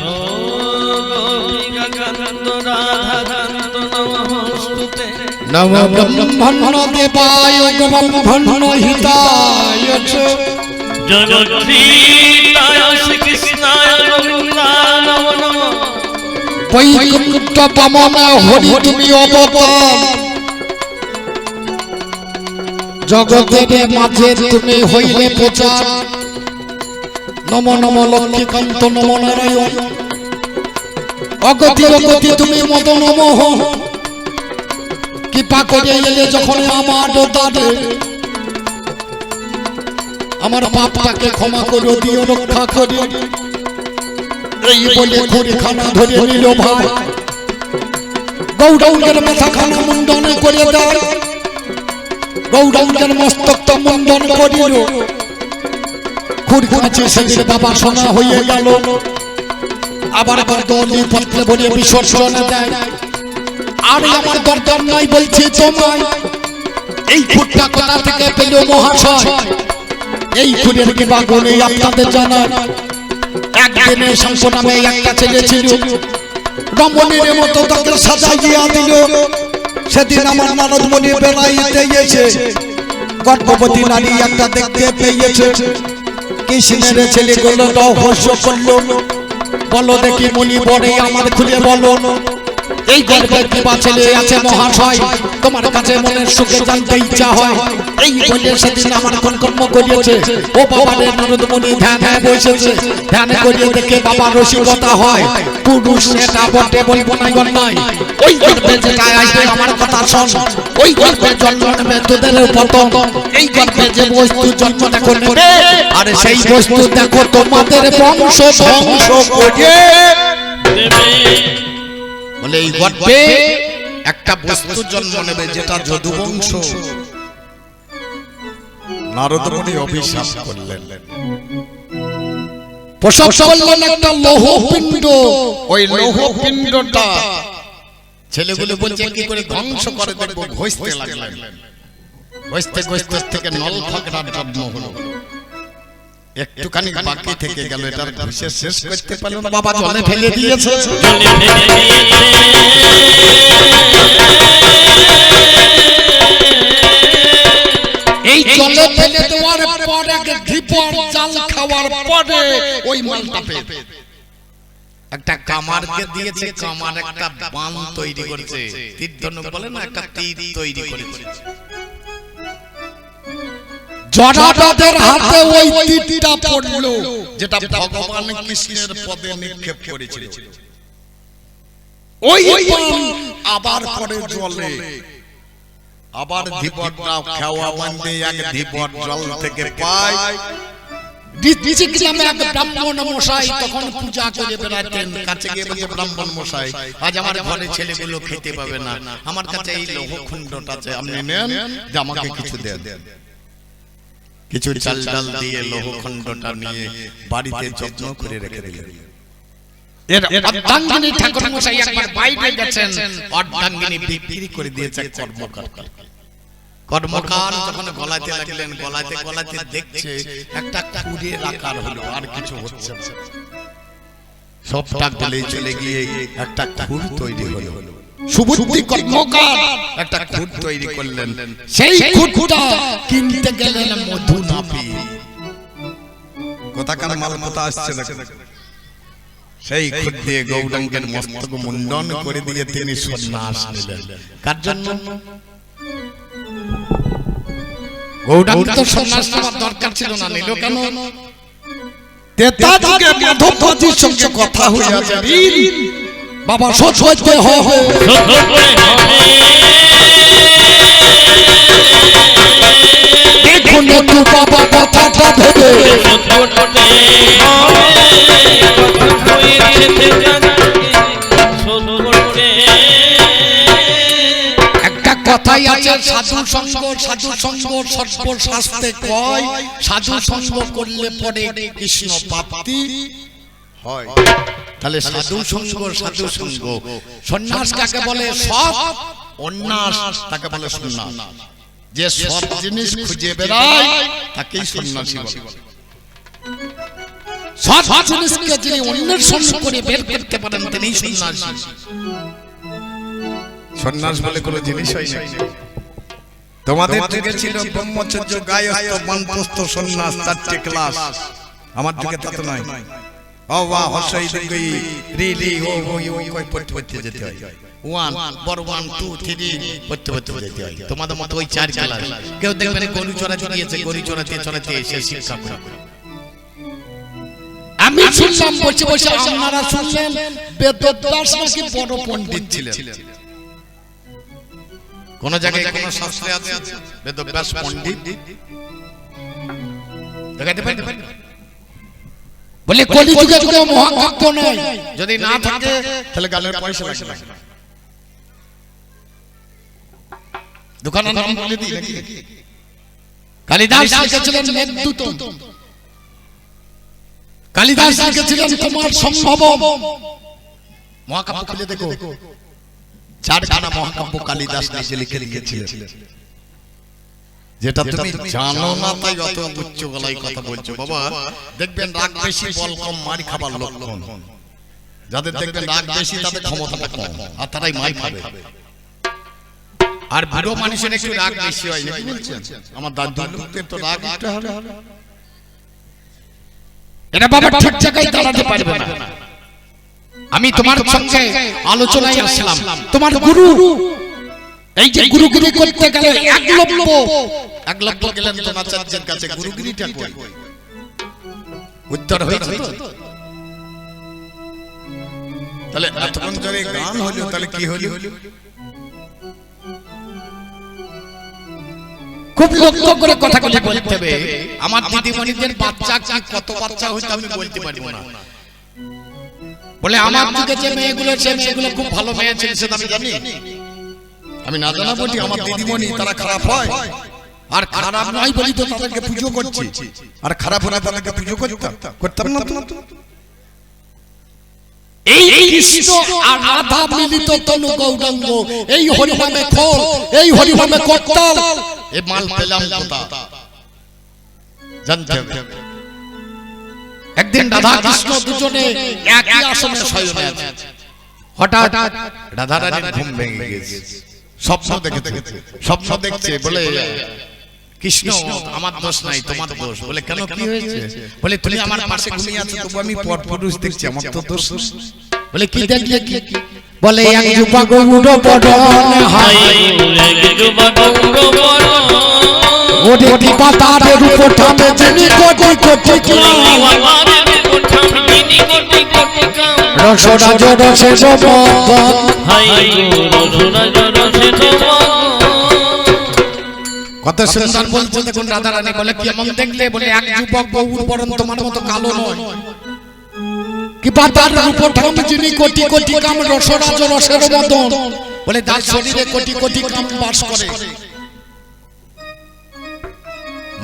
গোপিকাকান্ত রাধাকান্ত নমস্তুতে। নম ব্রহ্মণ দেবায় ব্রহ্মণ হিতায় চ, জগদ্ধায় শ্রীকৃষ্ণায় গোবিন্দায় নমো নমঃ। বৈকুণ্ঠ বামন হরি তুমি অবতার, জগতের মাঝে তুমি হইলে প্রচার। নম নম লক্ষ্মীকান্ত নম নারায়ণ, অগতি অগতি তুমি মদ নমঃ। কৃপা করে এলে যখন আমার দ্বারে, আমার পাপটাকে ক্ষমা করে দিও, রক্ষা করে। এই বলে ঘুরে খানা ধরে নিল ভাই, গৌরাঙ্গের মাথা খানা মুন্ডন করে দেয়, গৌরাঙ্গের মস্তক মুন্ডন করিল। খুরখাচে সেদিন বাবা সোনা হয়ে গেল, আবার আবার দলি পত্রে বলে বিসর্জন দেয়। আর আমার দরকার নাই বলছি তোমায়, এই খুঁটটা কোথা থেকে পেল মহাশয়? এই খুঁড়ের কি বাগুনে আপনাদের জানায়, একদিনে শঙ্খ নামে একটা ছেলে ছিল, রমণীর মতো তাকে সাজাইয়া দিল। সেদিন আমার নারদ মুনি বেড়াইতে গেছে, গর্ভবতী নারী একটা দেখতে পেয়েছে। কৃষ্ণের ছেলেগুলো রহস্য করল, বলো দেখি মুনি বড়ে আমার খুলে বলো, এই গর্ভের কি বা ছেলে আছে মহাশয়? তোমার কাছে মনের সুখে জানতে ইচ্ছা হয়। এই বলে সেদিন আমার কোন কর্ম করিয়েছে। ও বাবা রে, নারদ মুনি ধ্যানে বসেছে, ধ্যান করিয়ে দেখে বাবা রসিকতা হয়। পুরুষ এটা বটে বলবো না অন্যায়, ওই গর্ভে যেটা আসবে আমার কথা শোন, ওই গর্ভে জন্ম নেবে তোদের পতন। এই গর্ভে যে বস্তু জন্ম দেখো নেবে, আর সেই বস্তু দেখো তোমাদের বংশ ধ্বংস করে দেবে। বলে এই গর্ভে একটা বস্তু জন্ম নেবে যেটা যদুবংশ। নারদ মুনি অভিশাপ করলেন, প্রসব করলেন একটা লৌহপিণ্ড। ওই লৌহপিণ্ডটা ছেলেগুলো বলছে কি করে ধ্বংস করে দেখবো, ঘষতে লাগলেন। ঘষতে ঘষতে থেকে নলফাকড়ার জন্ম হলো। একটুখানি বাকি থেকে গেল, এটার ঘষে শেষ করতে পারলো না, বাবা জলে ফেলে দিয়েছে। জলে ফেলে এই জলে ফেলে দেওয়ার পরে ধিপর জাল খাওয়ার পরে ওই মালটা পেয়ে একটা কামারকে দিয়েছে। কামার একটা বান তৈরি করেছে, তীর ধনুক বলে না, একটা তীর তৈরি করেছে। জটাদের হাতে ওই তীরটা পড়লো, যেটা ভগবান কৃষ্ণের পদে নিক্ষেপ করেছিল। ওই বান আবার পরে জলে, আবার ধীবরটা খাওয়া বান্ধে এক ধীবর জল থেকে পায়। ঋত্বিক নামে এক ব্রাহ্মণ মশাই তখন পূজা করে বেড়াতেন। কাছে গিয়ে বলছে, ব্রাহ্মণ মশাই, আজ আমার ঘরে ছেলেগুলো খেতে পাবে না, আমার কাছে এই লৌহখণ্ডটা আছে, আপনি নেন, যে আমাকে কিছু দেন। কিছু চাল ডাল দিয়ে লৌহখণ্ডটা নিয়ে বাড়িতে যত্ন করে রেখে দিলেন। এর অর্ধাঙ্গিনী ঠাকুর মশাই একবার বাইরে গেছেন, অর্ধাঙ্গিনী বিক্রি করে দিয়েছে কর্মকার। কর্মকার যখন গলাতে লাগলেন, গলাতে গলাতে দেখছে একটা খুঁড়ের আকার হলো, আর কিছু হচ্ছে না। সবটা গলে চলে গিয়ে একটা খুঁড় তৈরি হলো। সুবুদ্ধি কর্মকার একটা খুঁড় তৈরি করলেন। সেই খুঁড়টা কিনতে গেলেন মধু না পেয়ে। কোথাকার মাল কোথা আসছে না, সেই খুঁড় দিয়ে গৌরাঙ্গের মস্তক মুন্ডন করে দিয়ে তিনি সন্ন্যাস নিলেন। কার জন্য? গৌরাঙ্গ তো সন্ন্যাস নেওয়ার দরকার ছিল না, নিল কেন? তেতা যুগে মাধববাদীর সঙ্গে কথা হইয়াছে, বাবা সহ্য হইতে হবে। হবে। দেখুন একটু বাবা কথাটা ভেবে শোধ করতে হবে কথা হয়েছে শোধ করতে একটা কথাই আছে সাধু সঙ্গ সর্বশাস্ত্রে কয় সাধু সঙ্গ করলে পরে কৃষ্ণ প্রাপ্তি হয়। তাহলে সাধু সঙ্গ সন্ন্যাস কাকে বলে? সৎ অন্যাস তাকে বলে সন্ন্যাস। যে সব জিনিস খুঁজে বেড়ায় তাকেই সন্ন্যাসী বলে। সব জিনিসকে যিনি অন্যের সঙ্গ করে বের করতে পারেন তিনিই সন্ন্যাসী। সন্ন্যাস বলে কোনো জিনিস হয় না। তোমাদের যুগে ছিল ব্রহ্মচর্য, গায়ত্র, বানপ্রস্থ, সন্ন্যাস, 4টে ক্লাস। আমার যুগে তা তো নাই। ও বাহ হর্ষই দুই রিলি ও কই পড়তে যেতে হয়। 1 বড় 1 2 3 পড়তে যেতে হয়। তোমাদের মত ওই 4 ক্লাস। কেউ দেখবেন গরু চড়াতে গিয়েছে, গরু চড়াতে এসে শিক্ষা করে। আমি শুনলাম বসে আপনারা শুনলেন বেদব্যাস নাকি বড় পণ্ডিত ছিলেন। কোন জায়গায় কোন শাস্ত্রে আছে বেদব্যাস পণ্ডিত? দেখাতে পারেন? বলে কলিযুগে যুগে মহাকাব্য নাই, যদি না থাকে তাহলে গালের পয়সা লাগবে। দোকানের নাম বলে দিই নাকি? কালিদাস লিখেছিলেন মেঘদূত, কালিদাস লিখেছিলেন কুমার সম্ভব। মহাকাব্য খুলে দেখো, 4খানা মহাকাব্য কালিদাস নিজে লিখে লিখেছিলেন। যেটা তুমি জানো না তাই অত উচ্চ গলায় কথা বলছো। বাবা দেখবেন রাগ বেশি বল কম মার খাবার লক্ষণ। যাদের দেখবেন রাগ বেশি তাদের ক্ষমতাটা কম আর তারাই মার খাবে। আর বুড়ো মানুষের একটু রাগ বেশি হয় নাকি বলছেন? আমার দাদু লোকদের তো রাগ একটু হবে। এটা বাবা ঠিক জায়গায় দাঁড়াতে পারবে না। আমি তোমার সঙ্গে আলোচনায় আসলাম। তোমার গুরু এই যে গুরুগিরি করতে গেলে একলব্য গেলেন দ্রোণাচার্যের কাছে, গুরুগিরিটা কই? উত্তর হয়েছে তো? তাহলে এতক্ষণ ধরে গান হলো, তাহলে কি হলো? খুব লক্ষ্য করে কথাগুলো বলতে হবে। আমার দিদিমণিদের বাচ্চা কত বাচ্চা হইতো আমি বলতে পারবো না। বলে আমার যুগে যে মেয়েগুলো খুব ভালো মেয়ে ছিল সেটা আমি জানি। আমি না জানা বলি আমার দিদিমণি তারা খারাপ হয়, আর খারাপ নয় বলি তো তাদেরকে পুজো করছি। আর খারাপ হলে তাদেরকে পুজো করতাম না তো। এই কৃষ্ণ আর রাধা মিলিত তনু গৌরাঙ্গ, এই হরিনামে খোল, এই হরিনামে করতাল, এই মাল পেলাম কোথা জানতে হবে। একদিন রাধা কৃষ্ণ দুজনে একই আসনে শয়নে আছে। হঠাৎ রাধা রানীর ঘুম ভেঙে গেছে। স্বপ্ন দেখছে। বলে কৃষ্ণ আমার দোষ নাই, তোমার দোষ। বলে কেন, কি হয়েছে? বলে তুমি আমার পাশে ঘুমিয়ে আছো তবু আমি পরপুরুষ দেখছি, আমার তো দোষ। বলে কি দেখলে? কি বলে এক যুবা গৌর বদন হাই, এক যুবা গৌর বদন ওরে পাতারের উপর থামে যিনি কোটি কোটি কাম, রসরাজ রসে জবন হাই রসরাজ রসে জবন। কত সুন্দর বলছে দেখুন রাধা রানী। বলে কেমন দেখলে? বলে এক যুবক গৌর বরণ তোমার মতো কালো নয়, কি পাতারের উপর থামে যিনি কোটি কোটি কাম, রসরাজ রসের মদন। বলে যার শরীরে কোটি কোটি কাম বাস করে।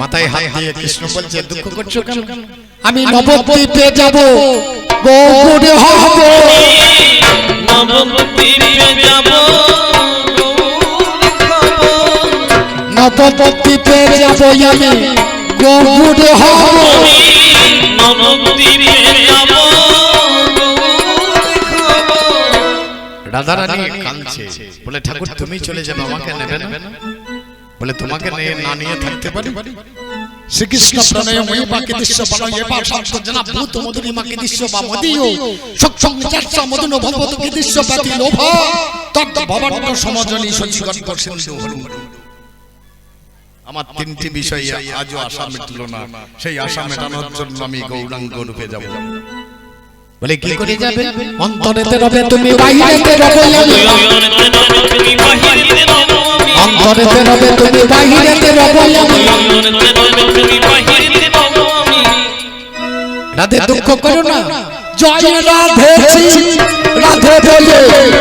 মাথায় হাত দিয়ে কৃষ্ণ বলছে দুঃখ করছো কেন? আমি নবদ্বীপে যাব, গৌরে হব, নবদ্বীপে যাব, নবদ্বীপে যাব আমি, গৌরে হব, নবদ্বীপে যাব। রাধা রানী কাঁদছে। বলে ঠাকুর তুমি চলে যাবে, আমাকে নেবে না? বলে তোমাকে না নিয়ে থাকতে পারি? শ্রীকৃষ্ণ প্রণয়ময়ী বাকি দৃশ্য বনয় এবার শান্ত জনা ভূত মধুরী মাকে দৃশ্য বা মদিও সৎসঙ্গ চর্চা মদন ভগবত কি দৃশ্য পাতি লোভ তত ভবন্ত সমজনী সচিগত সিন্ধু হরি। আমার 3টি বিষয় আজও আশা মিটলো না, সেই আশা মেটানোর জন্য আমি গৌরাঙ্গ রূপে যাব। বলে কি করে যাবে? অন্তরেতে রবে তুমি, বাহিরেতে রবে আমি, অন্তরেতে রবে তুমি, বাহিরেতে রবে আমি, দুঃখ করো না। জয় রাধে শ্রী রাধে বলে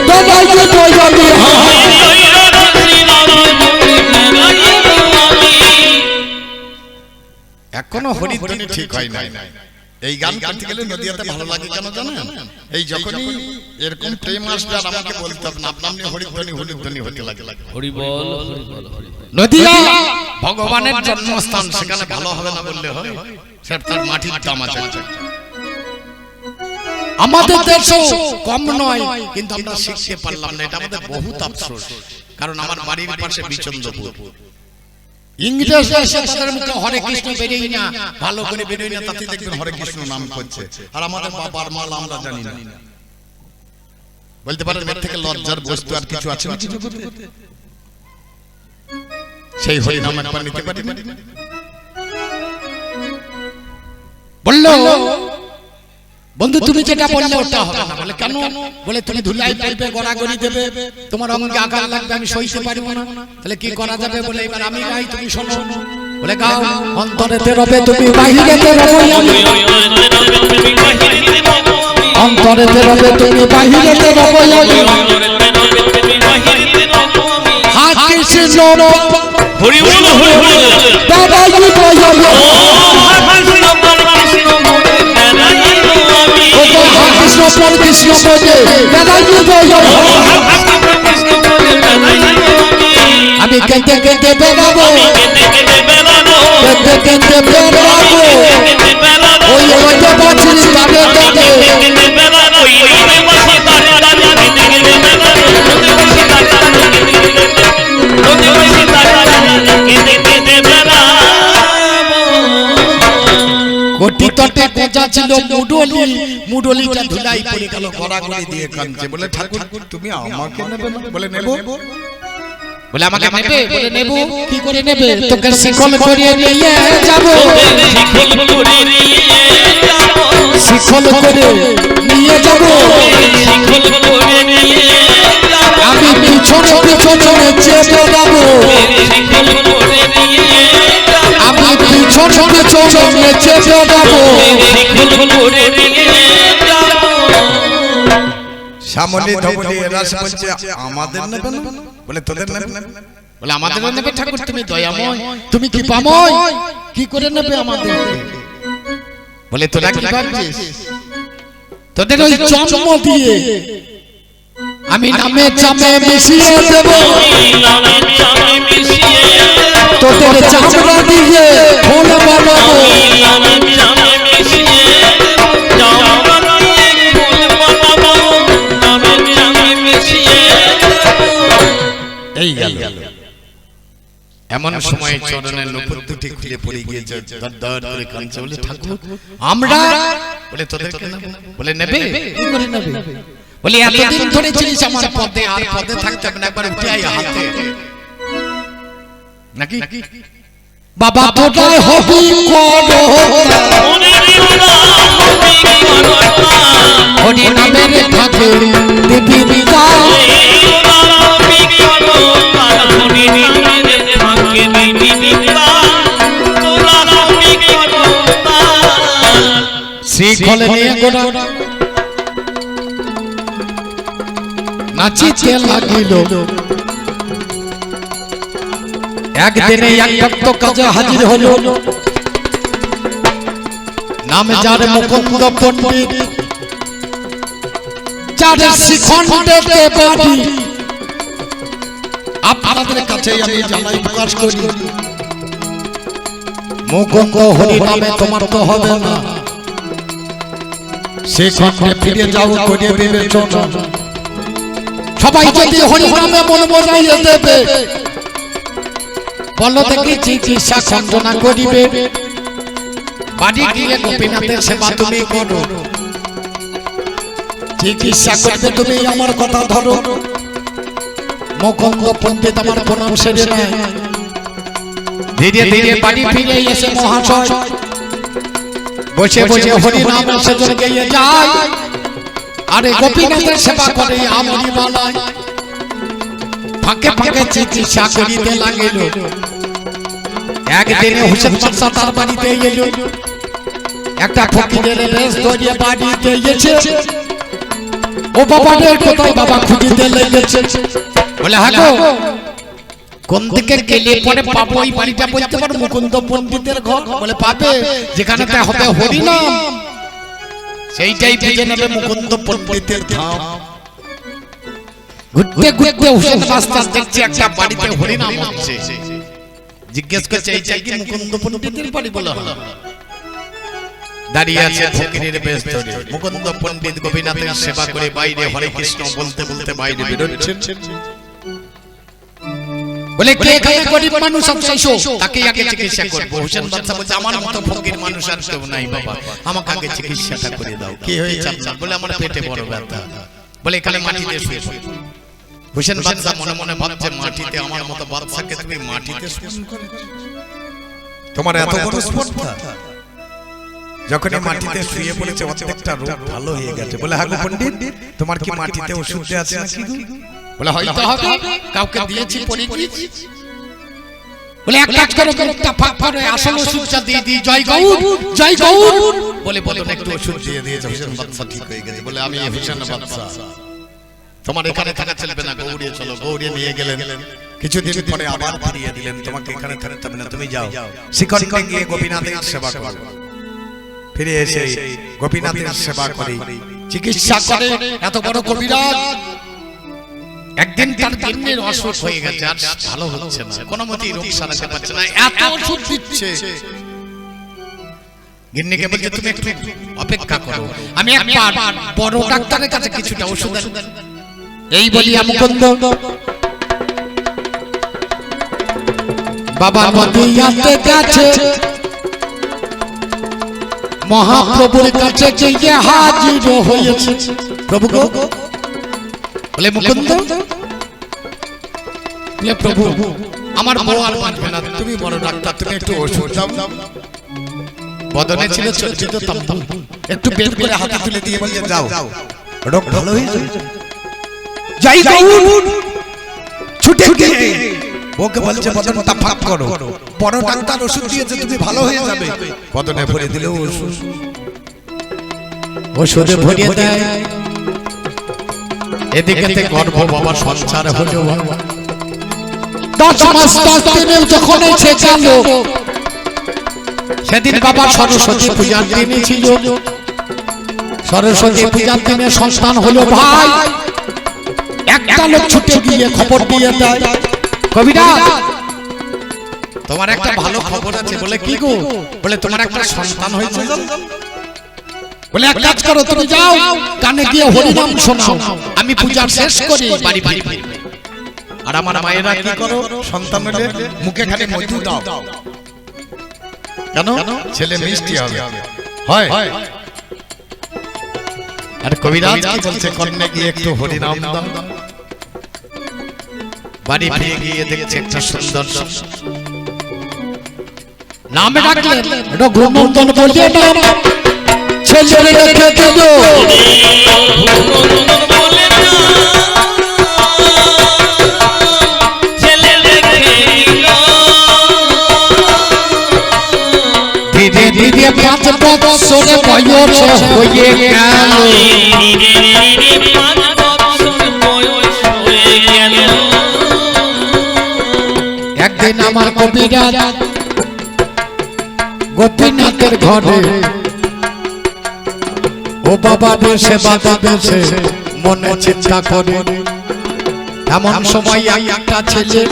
তোমায় জয় আমি এখনো হরিধ্বনি ঠিক হয় নাই। এই গান করতে গেলে নদিয়াতে ভালো লাগে কেন জানেন? এই যখনই এরকম প্রেম আসবে আর আমাকে বলতে হবে না, আপনার হরিধ্বনি হরিধ্বনি হতে লাগে। হরি বল হরি বল হরি বল। নদিয়া ভগবানের জন্মস্থান, সেখানে ভালো হবে না বললে হয়? সে তার মাটির দাম আছে। আমাদের দেশও কম নয়, কিন্তু আমরা শিখতে পারলাম না, এটা আমাদের বহুত আফসোস। কারণ আমার বাড়ির পাশে বিচন্দ্রপুর, ইংরেজ এসে তাদের মুখে হরে কৃষ্ণ বেরোই না, ভালো করে বেরোয় না, তাতে দেখবেন হরে কৃষ্ণ নাম করছে। আর আমাদের বাবার মাল আমরা জানি না। বলতে পারেন এর থেকে লজ্জার বস্তু আর কিছু আছে নাকি জগতে? সেই হরি নাম একবার নিতে পারি না? বললো বন্ধু তুমি যেটা বললে ওটা হবে না। বলে কেন? বলে তুমি ধুলাই পাইবে, গড়াগড়ি দেবে, তোমার অঙ্গে আঘাত লাগবে, আমি সইতে পারবো না। তাহলে কি করা যাবে? বলে এবার আমি গাই, তুমি শোনো। বলে গাও। অন্তরেতে রবে তুমি, বাহিরেতে রবে আমি। অন্তরেতে রবে তুমি, বাহিরেতে রবে আমি। হাত কৃষ্ণ হরি বল হরি বল। দাদা কি বলে? কৃষ্ণ পর কৃষ্ণ বলে দাদা কি বলে? আমি কেঁদে কেঁদে বেড়াবো, কেঁদে কেঁদে বেড়াবো, ওই রোদে বাঁচিস তারে তারে। কোটি তটে কোজা ছিল মুডলি, মুডলিটা ধুলাই পড়ে গেল, গড়াগড়ি দিয়ে কাঁদছে। বলে ঠাকুর তুমি আমাকে নেবে না? বলে নেব। বলে আমাকে নেবে? বলে নেব। কি করে নেবে? তোকে শিকল করিয়ে নিয়ে যাব, শিকল করে নিয়ে যাব। আমি পিছনে পিছনে চেপে যাব, আমি পিছনে পিছনে চেপে যাব। শ্যামলী ধবলী এরা বলছে আমাদের নেবে না? বলে তোদের নেবে না? বলে আমাদের নেবে ঠাকুর, তুমি দয়াময়, তুমি কৃপাময়, কি করে নেবে আমাদের? বলে তোরা কি ভাবছিস? তোদের ওই জন্ম দিয়ে আমি নামে চামে মিশিয়ে দেব, তোদের চামড়া দিয়ে ফুল বানাবো। এই গেল। এমন সময় চরণের নূপুর দুটি খুলে পড়ে গিয়েছে, দরদর করে কাঁদছে। বলে ঠাকুর আমরা? বলে তোদেরকে নেব? বলে নেবে। কি করে নেবে? বলে এতদিন ধরে ছিলিস আমার পদে, আর পদে থাকতে হবে না, একবার উঠে আয় হাতে। নাকি বাবা তোটাই হবি করো, হরি নামের ঠাকুর দিবি বিদায়। শিকল নিয়ে গোড়া নাচিতে লাগিল, একদিনে এক ভক্ত কাজে হাজির হলো। নাম যার মুকুন্দ পণ্ডিত, যার শিখণ্ডেতে বাড়ি। আপনাদের কাছে আমি জানাই প্রকাশ করি, মুকুন্দ হরি নামে তোমার তো হবে না, শিখণ্ডে ফিরে যাও করে বিবেচনা। সবাই যদি হরি নামে মন বজাইয়ে দেবে, বলো দেখি চিকিৎসা খণ্ডনা করিবে। বাড়ি গিয়ে গোপীনাথের সেবা তুমি করো, চিকিৎসা করবে তুমি আমার কথা ধরো। মুকুন্দ পণ্ডিত আমার প্রণাম সেরে নেয়, ধীরে ধীরে বাড়ি ফিরে এসে মহাশয় বসে বসে হরি নাম সেজন গিয়ে যায়। আরে গোপীনাথের সেবা করে আমরি বালায়, ফাঁকে ফাঁকে চিকিৎসা করিতে লাগিল। একদিনে হোসেন বাদশা তার বাড়িতে এলো, একটা ফকিরের বেশ ধরিয়ে বাড়িতে গেছে। ও বাবা রে কোথায় বাবা খুঁজিতে লেগেছে। বলে হ্যাঁ গো, কোন দিকে গেলে পরে পাবো ওই বাড়িটা? বলতে পারো মুকুন্দ পণ্ডিতের ঘর। বলে পাবে, যেখানে হবে হরিনাম সেইটাই বুঝে নেবে মুকুন্দ পণ্ডিতের ধাম। ঘুরতে ঘুরতে হোসেন মাস্টার দেখছে একটা বাড়িতে হরিনাম হচ্ছে। জিজ্ঞেস করছে এইটা কি মুকুন্দ পণ্ডিতের বাড়ি? বলে হলো। দাঁড়িয়ে আছে ফকিরের বেশ ধরে মুকুন্দ পণ্ডিত গোপীনাথের সেবা করে বাইরে হরে কৃষ্ণ বলতে বলতে বাইরে বেরোচ্ছেন। বলে কে এখানে গরিব মানুষ আছে, তাকে আগে চিকিৎসা করব। হোসেন বাদশা বলছে আমার মতো ফকির মানুষ আর কেউ নাই বাবা, আমাকে আগে চিকিৎসাটা করে দাও। কি হয়েছে আপনার? বলে আমার পেটে বড় ব্যথা। বলে এখানে মাটিতে শুয়ে পড়ো। হোসেন বাদশা মনে মনে ভাবছে মাটিতে, আমার মতো বাদশাকে তুমি মাটিতে শুয়ে করেছো? তোমার এত বড় স্পর্ধা। যখন মাটিতে শুয়ে পড়েছে অর্ধেকটা রোগ ভালো হয়ে গেছে। বলে হ্যাঁ পণ্ডিত, তোমার কি মাটিতে ওষুধ আছে নাকি? বলে হয়তো হবে, কাউকে দিয়েছি পড়ে গিয়েছি। বলে এক কাজ করো, একটা ফাঁকফারে আসল ওষুধটা দিয়ে দিই। জয় গৌর, জয় গৌর বলে বলে একটু ওষুধ দিয়ে দিয়েছে। হোসেন বাদশা ঠিক হয়ে গেছে। বলে আমি হোসেন বাদশা, তোমার এখানে থাকা চলবে না, গৌড়ে চলো। গৌড়ে নিয়ে গেলেন, কিছুদিন পরে আবার ফিরিয়ে দিলেন। তোমাকে এখানে থাকতে হবে না, তুমি যাও শিখরকে গিয়ে গোপীনাথের সেবা করো। ফিরে এসে গোপীনাথের সেবা করে চিকিৎসা করে। এত বড় কবিরাজ একদিন তার গিন্নির অসুখ হয়ে গেছে, আর ভালো হচ্ছে না, কোনো মতেই রোগ সারাতে পারছে না, এত ওষুধ দিচ্ছে। গিন্নিকে বলছে তুমি একটু অপেক্ষা করো, আমি একবার বড় ডাক্তারের কাছে কিছুটা ওষুধ দেন। এই বলি মুকুন্দ বাবা নদিয়াতে গেছে, মহাপ্রভুর কাছে গিয়ে হাজির হয়েছে। প্রভু গো, বলে মুকুন্দ, বলে প্রভু আমার বউ আর বাঁচবে না, তুমি বড় ডাক্তার, তুমি একটু ওষুধ দাও। বদনে ছিল চর্চিত তমতম, একটু বের করে হাতে তুলে দিয়ে বলছে যাও, রোগ ভালো হয়ে যাবে। যাই গৌর ছুটে গিয়ে ওকে বলছে বদনটা ফাঁক করো, বড় ডাক্তার ওষুধ দিয়েছে, তুমি ভালো হয়ে যাবে। বদনে ভরে দিল ওষুধ, ওষুধে ভরিয়ে দেয়। এদিকে গর্ভ বাবা সংসার হলো। 10 মাস 10 দিনে যখন এসে গেল, সেদিন বাবা সরস্বতী পূজার দিনে ছিল। সরস্বতী পূজার দিনে সন্তান হলো ভাই। একটা লোক ছুটে গিয়ে খবর দিয়ে দেয়, কবিরাজ তোমার একটা ভালো খবর আছে। বলে কি গো? বলে তোমার একটা সন্তান হয়েছে। বলে এক কাজ করো, তুমি যাও কানে গিয়ে হরিনাম শোনাও, আমি পূজা শেষ করি বাড়ি বাড়ি। আর আমার মায়েরা কি করো, সন্তান হলে মুখে খালি মধু দাও। কেন? ছেলে মিষ্টি হবে। হয় আর কবিরাজ কি বলছে, কন্যা গিয়ে একটু হরিনাম দাও। বাড়ি ফিরে গিয়ে দেখছে একটা সুন্দর নামে ডাকলেন, রঘুনন্দন বলে নাম, ছেলে রেখে দিল। ধীরে ধীরে 5 বছরে বয়স হয়ে গেল। একদিন আমার কবিরাজ গোপীনাথের ঘরে, ও বাবা দেশে বাবা দেশে মনে চিন্তা করে। এমন সময় একটা ছেলে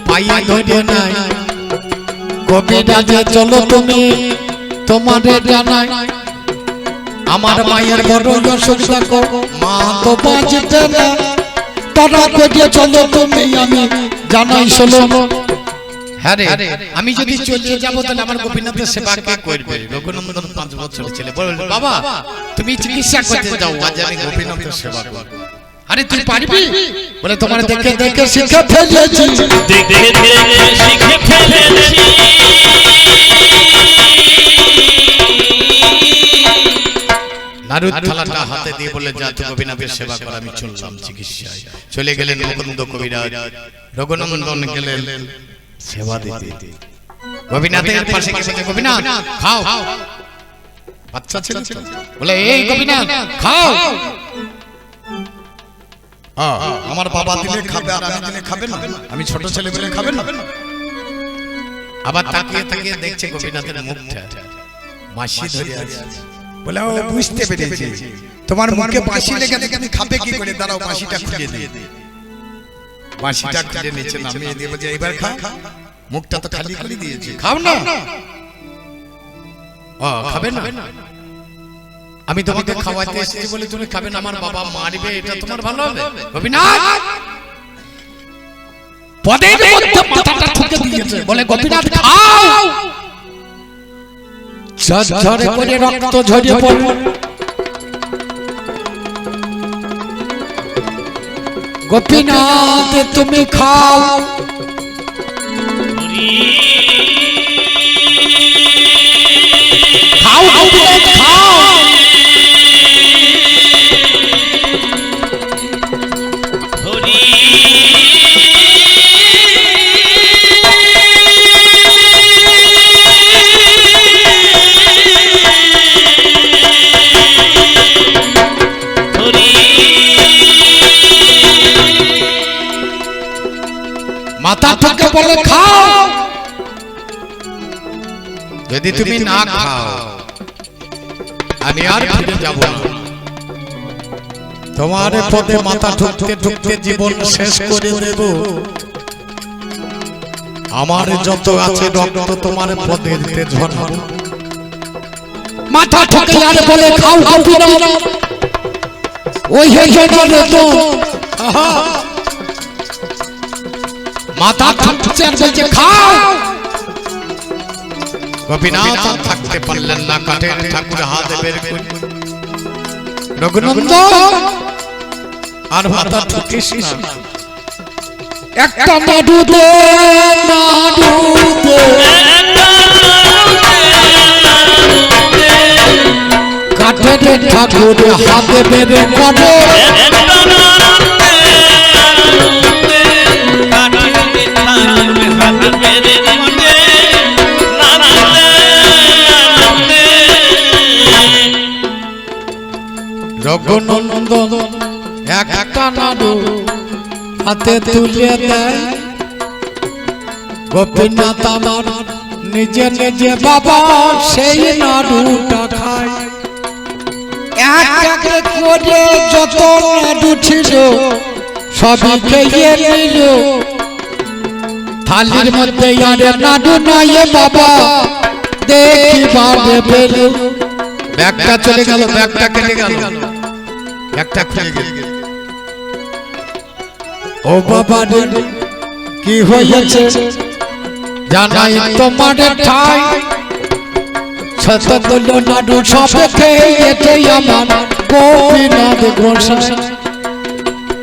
পাইয়া ধরে নাই, কবিরাজে চলো তুমি তোমারে জানাই, আমার মায়ের বড় অসুবিধা কো, মা তো বাঁচতে না, তারা পেটে চলো তুমি, আমি জানাই শোনো। হ্যাঁ রে, আমি যদি চলে যাবো তাহলে আমার গোপীনাথের সেবা কে করবে? রঘুনন্দন 5 বছরের ছেলে বলে, বাবা তুমি চিকিৎসা করতে যাও, আজ আমি গোপীনাথের সেবা করব। আরে তুই পারবি? বলে তোমার দেখে দেখে শিখে ফেলেছি, দেখে দেখে শিখে ফেলেছি। নারদ থালাটা হাতে দিয়ে বলে, যা তুই গোপীনাথের সেবা কর, আমি চললাম চিকিৎসায়। চলে গেলেন মুকুন্দ কবিরাজ, রঘুনন্দন গেলেন সেবা দিতে। গোপীনাথের পাশে গিয়ে গোপীনাথ খাও, বাচ্চা ছেলে তো। বলে এই গোপীনাথ খাও। আমার বাবা দিলে খাবে আর আমি দিলে খাবে না, আমি ছোট ছেলে বলে খাবে না। আবার তাকিয়ে তাকিয়ে দেখছে গোপীনাথের মুখটা, মাসি ধরে আছে। বলে ও বুঝতে পেরেছি, তোমার মুখে বাঁশি লেগে থেকে আমি খাবে কি করে, দাঁড়াও বাঁশিটা খুলে দিই। বাঁশিটা খুলে নিচে নামিয়ে দিয়ে বলছে এবার খা, মুখটা তো খালি করে দিয়েছি, খাও না। খাবে না? আমি তোমাকে খাওয়াতে এসেছি বলে তুমি খাবে না, আমার বাবা মারবে, এটা তোমার ভালো হবে? গোপীনাথ পদের মধ্যে মাথাটা ঠুকে দিয়েছে, বলে গোপীনাথ খাও। ঝরঝরে করে রক্ত ঝরিয়ে পড়ল। গোপীনাথ তুমি খাও। খাও গোপীনাথ খাও। মাথা ঠুকে বলে খাও। যদি তুমি না খাও আমি আর ফিরে যাব না। তোমার পদে মাথা ঠুকতে ঠুকতে জীবন শেষ করে দেব। আমার যত আছে রক্ত তোমার পদে দিতে ঝরাবো। মাথা ঠুকে আর বলে খাও গোপীনাথ। ওই হে তো আহা মাথা ঠুকছে আর বলছে খাও। গোপীনাথ থাকতে পারলেন না, কাঠের ঠাকুর হাতে বের করে রঘুনন্দন আর মাথা ঠুকিস না, একটা নাড়ু দে, নাড়ু দে। কাঠের ঠাকুর হাতে বের করে রঘুনন্দন একটা নাড়ু হাতে তুলে দেয়। গোপীনাথ আমার নিজে নিজে বাবা সেই নাড়ুটা খায়। এক এক করে যত নাড়ু ছিল সবই খেয়ে নিল। থালির মধ্যে আরে নাড়ু নাই বাবা দেখিবারে পেল। ব্যাগটা চলে গেল, ব্যাগটা কেটে গেল, ব্যাগটা খুলে গেল। ও বাবা রে কি হয়েছে জানাই তোমার ঠাই। শতদল নাড়ু সব খেয়েছে আমার গোপীনাথ গোসাই।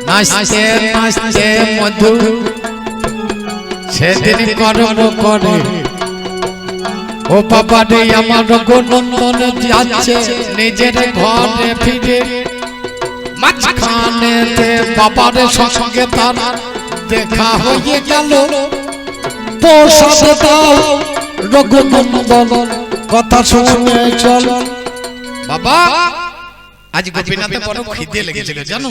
নাচতে নাচতে মধু সেদিন কর্ম করে। ও বাবা রে আমার রঘুনন্দন যাচ্ছে নিজের ঘরে ফিরে। মাঝখানে বাবার সঙ্গে তার দেখা হয়ে গেল। প্রসাদ দাও রঘুনন্দন কথা শুনে চল। বাবা আজ গোপীনাথে বড় খিদে লেগেছিল জানো,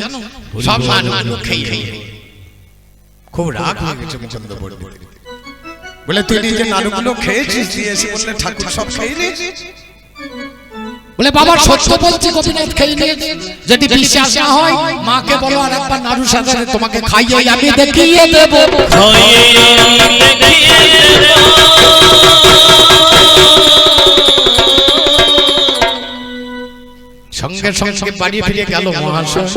সব মানুষ খেয়ে খুব রাগ হয়ে গেছে মুকুন্দ বড়। বলে তুই নিজে নাড়ুগুলো খেয়েছিস, দিয়ে এসে বললে ঠাকুর সব খেয়ে নিয়েছিস। বলে বাবা সত্য বলছি গোপীনাথ খেয়ে নিয়েছে। যদি বিশ্বাস না হয় মাকে বলো আর একবার নাড়ু সাজারে তোমাকে খাইয়ে আমি দেখিয়ে দেব। সঙ্গে সঙ্গে বাড়ি ফিরে গেল মহাশয়।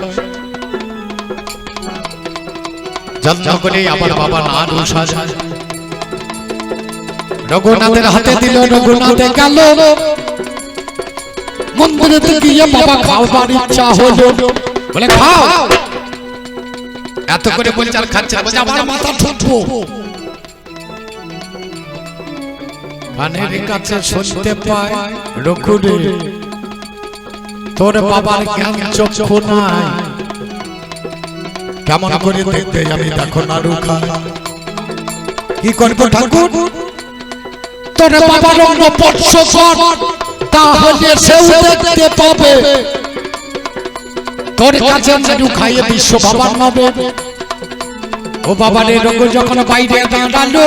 যত্ন করে আবার বাবা নাড়ু সাজায় রঘুনাথের হাতে দিল। রঘুনাথে গেল মন্দিরেতে গিয়ে বাবা খাওয়ার ইচ্ছা হলো। বলে খাও। এত করে বলছে আর খাচ্ছে না, বলছে আমার মাথা ঠুকবো। কানের কাছে শুনতে পায় রঘুরে তোর বাবার জ্ঞান চক্ষু নাই। কেমন করে দেখতে যাবি দেখো নাড়ু খা। কি করবো ঠাকুর? তোর বাবার অঙ্গ স্পর্শ কর। তাহলে সেও দেখতে পাবে তোর কাছে নাড়ু খাইয়ে বিশ্ব বাবার নবে। ও বাবারে রঘু যখন বাইরে দাঁড়ালো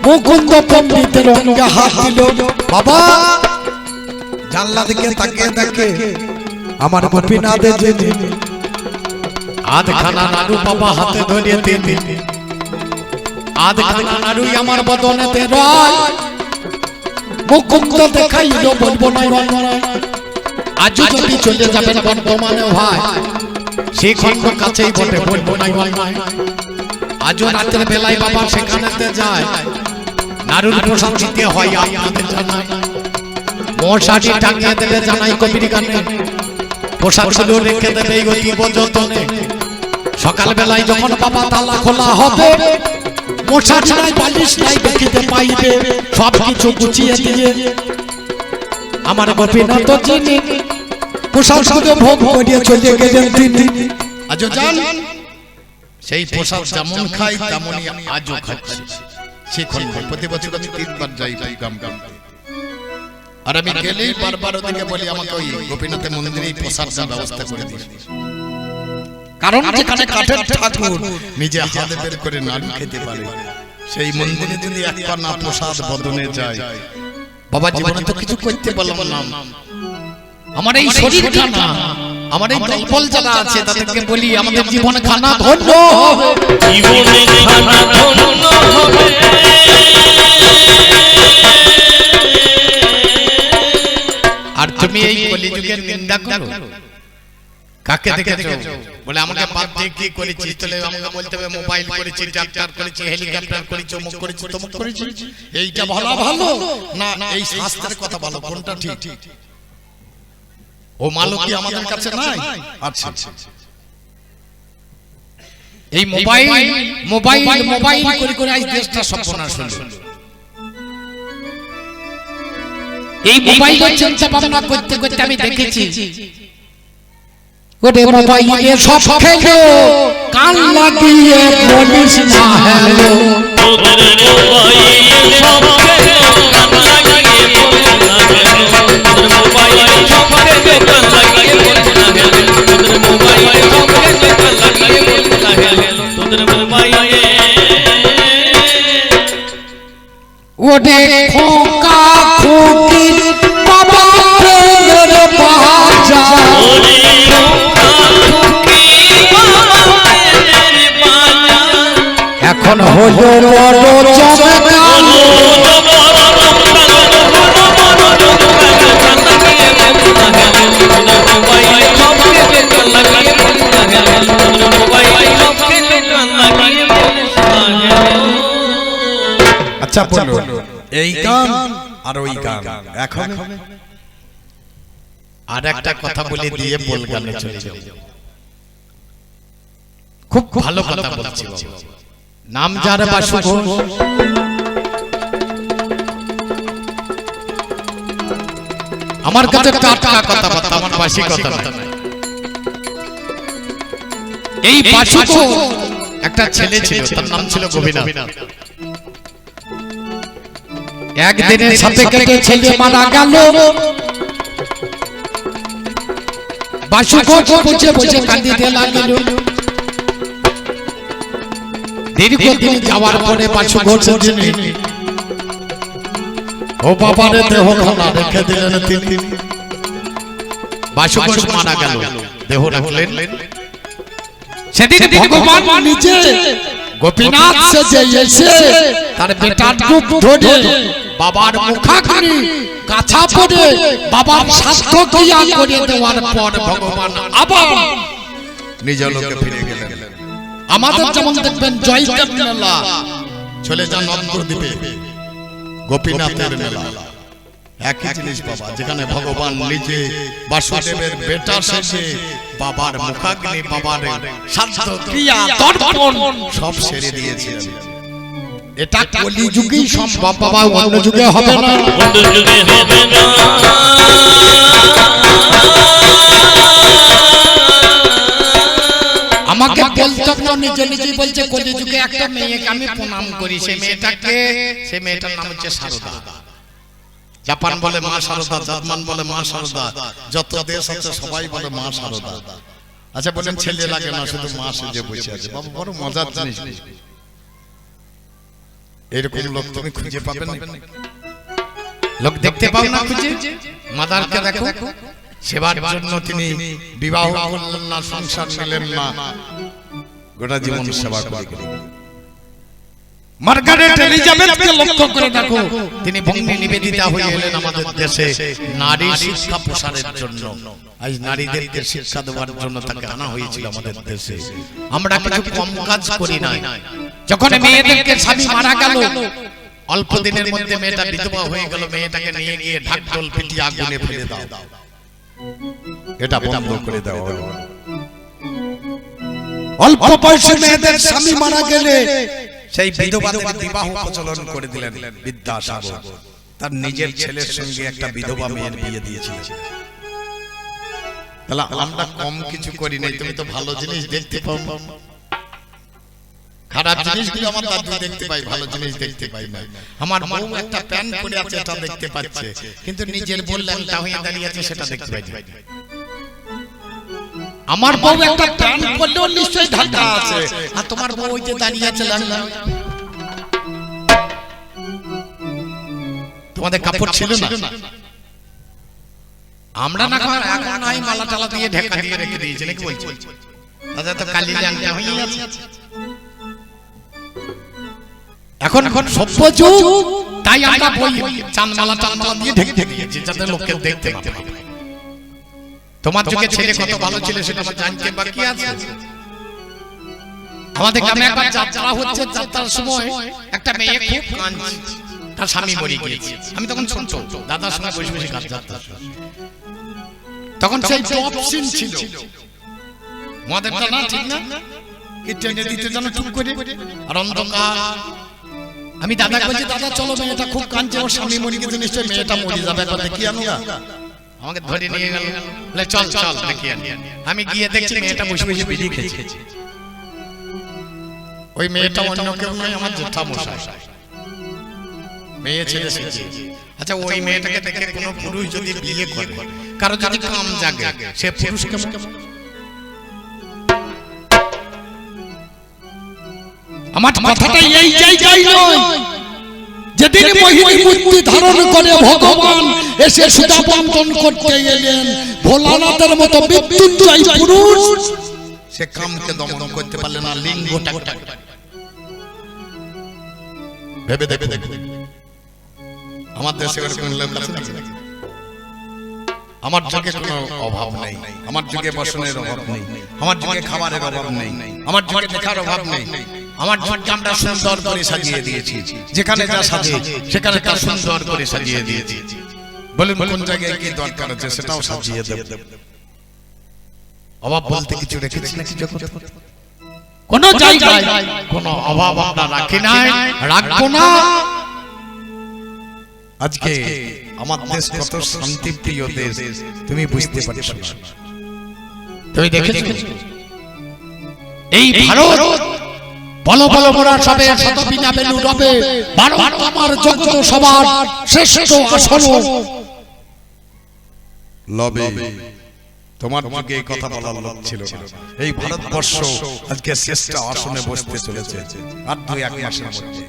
মুকুন্দ পণ্ডিতের অঙ্গে হাত দিল। বাবা জানলা দিকে তাকিয়ে দেখে আমার গোপীনাথের জেনে আধখানা নাড়ু বাবা হাতে ধরিয়ে দিন, আধখানা নাড়ুই আমার বদনেতে রয়। মুকুন্দ দেখাইল বলবো না আজ যদি চলে যাবেন বর্তমানে ভাই সেই খন্ড কাছেই বটে, বলবো না আজও রাতের বেলায় বাবা সেখানেতে যায় নাড়ুর প্রসাদ দিতে হয় আপনাদের জানাই, মশাটি টাঙিয়ে দেবে জানাই কবির গানে, প্রসাদগুলো রেখে দেবে এই অতীব যতনে। সকাল বেলায় যখন বাবা তালা খোলা হবে মশা ছাড়াই বালিশ নাই দেখিতে পাইবে, সব কিছু গুছিয়ে দিয়ে আমার গোপীনাথ যিনি প্রসাদ ভোগ করিয়ে চলে গেলেন তিনি। আজও জান সেই প্রসাদ যেমন খাই তেমনই আজও খাচ্ছি। সেখানে প্রতি বছর আমি 3 বার যাই গাম গাম, আর আমি গেলেই বারবার ওদিকে বলি আমাকে ওই গোপীনাথের মন্দিরেই প্রসাদের ব্যবস্থা করে দিন, কারণ যেখানে কাঠের ঠাকুর নিজে হাতে বের করে নাড়ু খেতে পারে সেই মন্দিরে যদি একবার না প্রসাদ বদনে যায়, বাবা জীবনে তো কিছু করতে বললাম না, আমার এই শরীর খানা আমার এই দলবল যারা আছে তাদেরকে বলি আমাদের জীবন খানা ধন্য হবে, জীবনে খানা ধন্য হবে। আর তুমি এই কলিযুগের নিন্দা করো কাকে দেখেছো? বলে আমাকে বাদ দিয়ে কি করেছি, তাহলে আমাকে বলতে হবে মোবাইল করেছি, ট্রাক্টর করেছি, হেলিকপ্টার করেছি, অমুক করেছি, তমুক করেছি। এইটা ভালো ভালো না এই শাস্ত্রের কথা ভালো, কোনটা ঠিক? ও মালো কি আমাদের কাছে নাই? আচ্ছা এই মোবাইল মোবাইল মোবাইল করে করে আজ দেশটা সর্বনাশ হলো। এই মোবাইলের চিন্তা ভাবনা করতে করতে আমি দেখেছি ওরে মোবাইলে সব খেলো কান লাগিয়ে বলিস না হ্যালো, তোদের মোবাইলে সব খেলো কান লাগিয়ে বলিস না হ্যালো, তোদের মোবাইলে সব খেলো কান লাগিয়ে বলিস না হ্যালো, তোদের মোবাইলে সব খেলো কান লাগিয়ে বলিস না হ্যালো, তোদের মোবাইলে ওরে খোকা খুকি বাবা প্রেমের বাজা, ওরে এখন হলো বড় চমৎকার আচ্ছা বলো এই গান আর ওই গান এখন আর একটা কথা বলে দিয়ে বল গানে চলে যাও। খুব ভালো কথা বলছি, নাম যার বাসু ঘোষ, আমার কাছে টাটকা কথা বলতে আমার বাসি কথা না। এই বাসু ঘোষ একটা ছেলে ছিল, তার নাম ছিল গোপীনাথ। একদিনের সাথে কেটে ছেলে মারা গেল, বাসু ঘোষ বুঝে বুঝে কাঁদিতে লাগল। দীর্ঘদিন যাওয়ার পরে বাসু ঘোষ ও বাবারে দেহ খানা রেখে দিলেন তিনি। বাসু ঘোষ মারা গেল, দেহ রাখলেন। সেদিন ভগবান নিজে গোপীনাথ সেজে এসে তার বেটার রূপ ধরে বাবার মুখাগ্নি কাছা পড়ে বাবার সাধ্য ক্রিয়া করে দেওয়ার পর ভগবান আবার নিজ লোকে ফিরে গেলেন। আমাদের যেমন দেখবেন জয়দেব মেলা চলে যান নন্দদ্বীপে গোপীনাথের মেলা, একই জিনিস বাবা, যেখানে ভগবান নিজে বাসুদেবের বেটা শেষে বাবার মুখাগ্নি বাবার সাধ্য ক্রিয়া তর্পণ সব সেরে দিয়েছিলেন। এটা কলিযুগেই সম্ভব বাবা, অন্য যুগে হবে না, অন্য যুগে হবে না। আমাকে বলতে না, নিজে নিজেই বলছে কলিযুগে একটা মেয়েকে আমি প্রণাম করি, সেই মেয়েটাকে, সেই মেয়েটার নাম হচ্ছে সারদা। জাপান বলে মা শারদা, জার্মান বলে মা শারদা, যত দেশ আছে সবাই বলে মা শারদা। আচ্ছা বলেন ছেলে লাগে না, শুধু মা সেজে বসে আছে। বাবা বড় মজার জিনিস, এরকম লোক তুমি খুঁজে পাবে না। লোক দেখতে পাও না খুঁজে? মাদারকে দেখো, সেবার জন্য তিনি বিবাহ করলেন না, সংসার নিলেন না, গোটা জীবন সেবা করে গেলেন। মার্গারেট এলিজাবেথকে লক্ষ্য করে দেখো, তিনি বঙ্গে নিবেদিতা হয়ে এলেন আমাদের দেশে নারী শিক্ষা প্রসারের জন্য। আজ নারীদেরকে শিক্ষা দেওয়ার জন্য তাকে আনা হয়েছিল আমাদের দেশে। আমরা কিছু কম কাজ করি না। যখন মেয়েদেরকে স্বামী মারা গেল, অল্প দিনের মধ্যে মেয়েটা বিধবা হয়ে গেল, মেয়েটাকে নিয়ে গিয়ে ঢাকঢোল পিটিয়ে আগুনে ফেলে দাও, এটা বন্ধ করে দাও। অল্প বয়সে মেয়েদের স্বামী মারা গেলে সেই বিধবাদের বিবাহ প্রচলন করে দিলেন বিদ্যাসাগর। তার নিজের ছেলের সঙ্গে একটা বিধবা মেয়ের বিয়ে দিয়েছিলেন। তাহলে আমরা কম কিছু করি নাই। তুমি তো ভালো জিনিস দেখতে পাও, খারাপ জিনিসগুলো আমার দাদু দেখতে পাই, ভালো জিনিস দেখতে পাই না। আমার বউ একটা প্যান্ট পরে আছে, এটা দেখতে পাচ্ছে, কিন্তু নিজের বললেন তা হয়ে দাঁড়িয়ে আছে, সেটা দেখতে পাই না। আমার বউ একটা প্যান্ট পরলেও নিশ্চয়ই ঢাকা আছে, আর তোমার বউ ওই যে দাঁড়িয়ে আছে লাগলা। তোমাদের কাপড় ছিল না, আমরা না এখন নাই মালা টালা দিয়ে ঢাকা দিয়ে রেখে দিয়েছি নাকি বলছি? দাদা তো কালি ল্যাংটা হয়ে আছে। এখন সভ্য যুগ, তাই আমরা বই চাঁদমালা টালমালা দিয়ে ঢেকে দিয়েছি যাতে লোকে দেখতে না পায়। তোমার যুগে ছেলে কত ভালো ছিল সেটা আমার জানতে বাকি আছে। আমাদের গ্রামে একবার যাত্রা হচ্ছে, যাত্রার সময় একটা মেয়ে খুব কাঁদছে, তার স্বামী মরে গিয়েছে। আমি তখন ছোট, দাদার সঙ্গে বসে বসে গান যাত্রা, তখন সেই টপ সিন ছিল মদেরটা না, ঠিক না? কি টেনে দিতে জানো চুপ করে, আর অন্ধকার। আমি দাদাকে বলছি, দাদা চলো, মেয়েটা খুব কাঁদছে, ওর স্বামী মরে গেছে, নিশ্চয়ই মেয়েটা মরে যাবে, একবার দেখি আনো। আমাকে ধরে নিয়ে গেল, বলে চল চল দেখি আনি। আমি গিয়ে দেখছি মেয়েটা বসে বসে বিড়ি খেয়েছে। ওই মেয়েটা অন্য কেউ নয়, আমার জেঠা মশাই, মেয়ে ছেলে সেজে। আচ্ছা ওই মেয়েটাকে দেখে কোনো পুরুষ যদি বিয়ে করে, কারো যদি কাম জাগে, সে পুরুষ কেমন? আমার কথাটা এই জায়গায় নয়। যেদিন মোহিনী মূর্তি ধারণ করে ভগবান এসে সুতা বন্ধন করতে এলেন, ভোলানাথের মতো মৃত্যুঞ্জয় পুরুষ, সে কামকে দমন করতে পারলে না, লিঙ্গটা ভেবে দেখে দেখে। আমার দেশে এরকম লোক আছে নাকি? আমার যুগে কোনো অভাব নেই, আমার যুগে বসনের অভাব নেই, আমার যুগে খাবারের অভাব নেই, আমার যুগে লেখার অভাব নেই। আমার যুগকে আমরা সুন্দর করে সাজিয়ে দিয়েছি, যেখানে যা সাজে সেখানে তা সুন্দর করে সাজিয়ে দিয়েছি। বলুন কোন জায়গায় কি দরকার আছে সেটাও সাজিয়ে দেব। অভাব বলতে কিছু রেখেছি নাকি জগৎ? কোন জায়গায় কোন অভাব আমরা রাখি নাই, রাখবো না। আজকে আমার দেশ কত শান্তিপ্রিয় দেশ তুমি বুঝতে পারছো না। তুমি দেখেছো এই ভারত বলো বলো মোরা সবে শত বিনা বেলু রবে, ভারত আমার জগৎ সবার শ্রেষ্ঠ আসন লবে। তোমার যুগে এই কথা বলার লোক ছিল না। এই ভারতবর্ষ আজকে শ্রেষ্ঠ আসনে বসতে চলেছে আর 2-1 মাসের মধ্যে,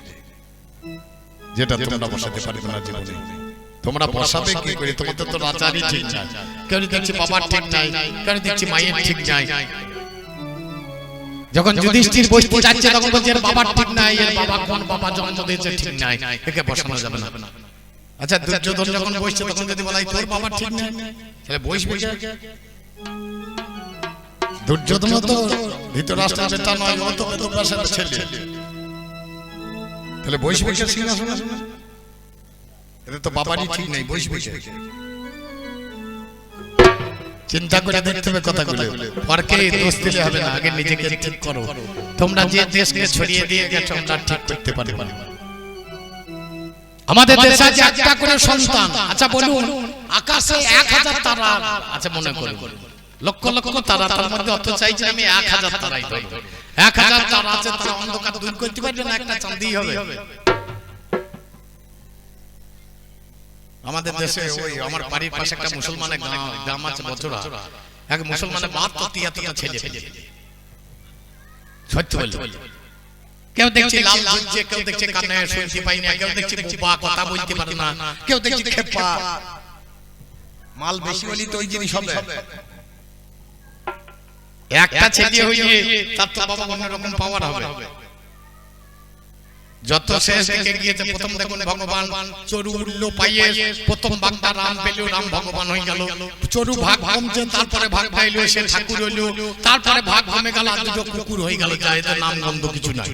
যেটা তোমরা বসাতে পারবে না জীবনে। তোমরা বসাবে কি করে? তোমাদের তো রাজারই ঠিক নাই, কেউ দেখছি বাবার ঠিক নাই, কেউ দেখছি মায়ের ঠিক নাই। যখন যুধিষ্ঠির বসতে যাচ্ছে তখন বলছে এর বাবার ঠিক নাই, এর বাবা কোন বাবা জন্ম দিয়েছে ঠিক নাই, একে বসানো যাবে না। আচ্ছা দুর্যোধন যখন বসছে তখন যদি বলাই তোর বাবার ঠিক নাই, তাহলে বসবে কে? দুর্যোধন তো ধৃতরাষ্ট্রের বেটা নয়, ও তো বেদব্যাসের ছেলে, তাহলে বসবে কে সিংহাসনে? এটা তো বাবারই ঠিক নাই, বসবে কে? চিন্তা করে দেখতে হবে কথাগুলো, পরকে দোষ দিলে হবে না, আগে নিজেকে ঠিক করো। তোমরা যে দেশকে ছড়িয়ে দিয়ে গেছো আমরা ঠিক করতে পারবে না। আমাদের দেশে আছে একটা করে সন্তান। আচ্ছা বলুন আকাশে 1000 তারা, আচ্ছা মনে করুন লক্ষ লক্ষ তারা, তার মধ্যে অত চাইছি আমি 1000 তারাই ধরি। 1000 তারা আছে, তারা অন্ধকার দূর করতে পারবে না, একটা চাঁদই হবে। আমাদের দেশে ওই আমার বাড়ির পাশে একটা মুসলমানের গ্রাম আছে বছরা, এক মুসলমানের 72-73টা ছেলে ফেলে সত্য বলতে কেউ দেখছি লাল ঝুলছে, কেউ দেখছে কানে শুনতে পাই না, কেউ দেখছে বোবা কথা বলতে পারে না, কেউ দেখছে খেপা। মাল বেশি হলি তো ওই জিনিস হবে। একটা ছেলে হইলে তার তো বাবা অন্যরকম পাওয়ার হবে। যত শেষ দিকে গিয়েছে প্রথম দেখুন ভগবান চরু উল্লো পাইয়ে প্রথম বাগদা রাম পেল, রাম ভগবান হয়ে গেল। চরু ভাগ কমছে, তারপরে ভাগ পাইলো, সে ঠাকুর হইলো, তারপরে ভাগ কমে গেল, দুটো কুকুর হয়ে গেল, যা এদের নাম গন্ধ কিছু নাই।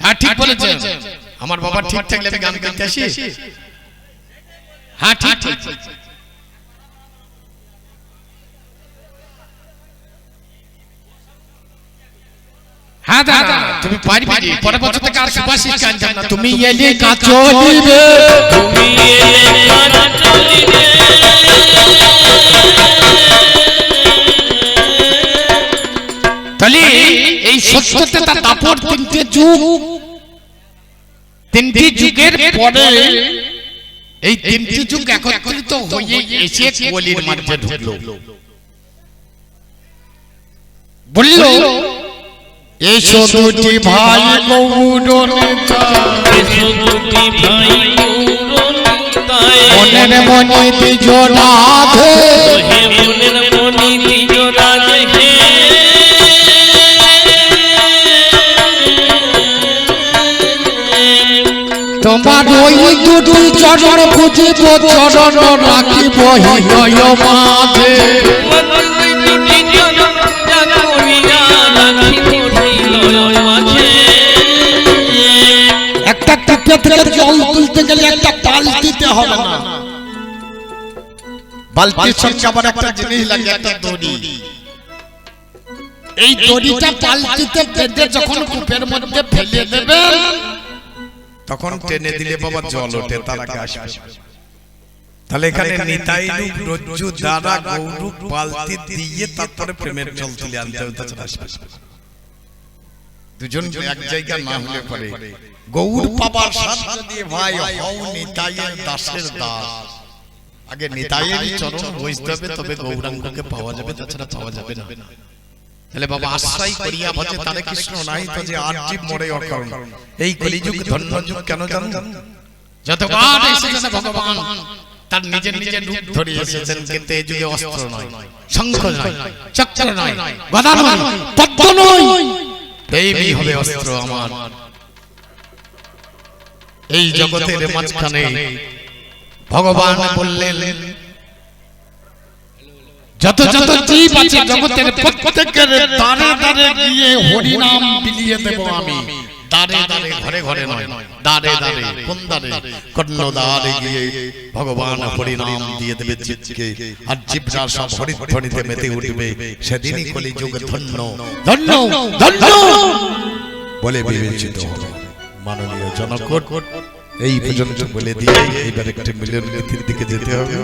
হ্যাঁ ঠিক বলেছেন, আমার বাবা ঠিক থাকলে আমি গান গাইতে আসি। হ্যাঁ ঠিক ঠিক। হ্যাঁ দাদা তুমি পারবি, পরে বছর থেকে আর সুভাষিস গান জান না। তুমি এলে কাজ চলিবে, তুমি এলে কাজ চলিবে, তাহলে এই সত্যতে তার দাপট তিনটে যুগ, তিনটি যুগের পরে এই তিনটি যুগ একত্রিত হয়ে এসে কলির মাঝে ঢুকলো। বলল এসো দুটি ভাই গৌরনেতা, এসো দুটি ভাই গৌরনেতায়, মনের মনে দ্বিজ রাধে, হে মনের মনি দ্বিজ রাধে, হে তোমার ওই দুটি চরণ খুঁজিব, চরণ রাখিব হৃদয় মাঝে। তোমার ওই দুটি চরণ পূজা করিয়া রাখিব হৃদয় মাঝে। একটা কুপে থেকে জল তুলতে গেলে একটা বালতিতে হবে না, বালতির সঙ্গে আবার একটা জিনিস লাগে, একটা দড়ি। এই দড়িটা বালতিতে বেঁধে যখন কূপের মধ্যে ফেলে দেবেন তখন টেনে দিলে বাবা জল ওঠে, তার আগে আসবে। তাহলে এখানে নিতাই রূপ রজ্জু দ্বারা গৌরূপ বালতি দিয়ে তারপরে প্রেমের জল তুলে আনতে হবে, তাছাড়া আসবে। দুজন এক জায়গা না হলে পরে গৌর পাবার সাথে দিয়ে ভাই হও নিতাইয়ের দাসের দাস। আগে নিতাইয়েরই চরণ বসতে হবে, তবে গৌরাঙ্গকে পাওয়া যাবে, তাছাড়া পাওয়া যাবে না। তাহলে বাবা আশ্রয় করিয়া ভজে তারে কৃষ্ণ নাই তো যে আর জীব মরে অকারণ। এই কলিযুগ ধন্য যুগ কেন জানেন? যতবার এসেছেন ভগবান তার নিজের নিজের রূপ ধরে এসেছেন, কিন্তু এই যুগে অস্ত্র নয়, শঙ্খ নয়, চক্র নয়, গদা নয়, পদ্ম নয়, প্রেমই হবে অস্ত্র আমার। এই জগতের মাঝখানে ভগবান বললেন যত যত জীব আছে জগতের প্রত্যেকের দ্বারে দ্বারে গিয়ে হরি নাম বিলিয়ে দেব আমি। দ্বারে দ্বারে, ঘরে ঘরে নয়, দ্বারে দ্বারে। কোন দ্বারে? কর্ণ দ্বারে গিয়ে ভগবান হরি নাম দিয়ে দেবে জীবকে, আর জীবরা সব হরিধ্বনিতে মেতে উঠবে। সেদিনই কলিযুগ ধন্য ধন্য ধন্য বলে বিবেচিত হবে। মাননীয় জনকট এই পর্যন্ত বলে দিয়ে এইবার একটি মিলন নীতির দিকে যেতে হবে।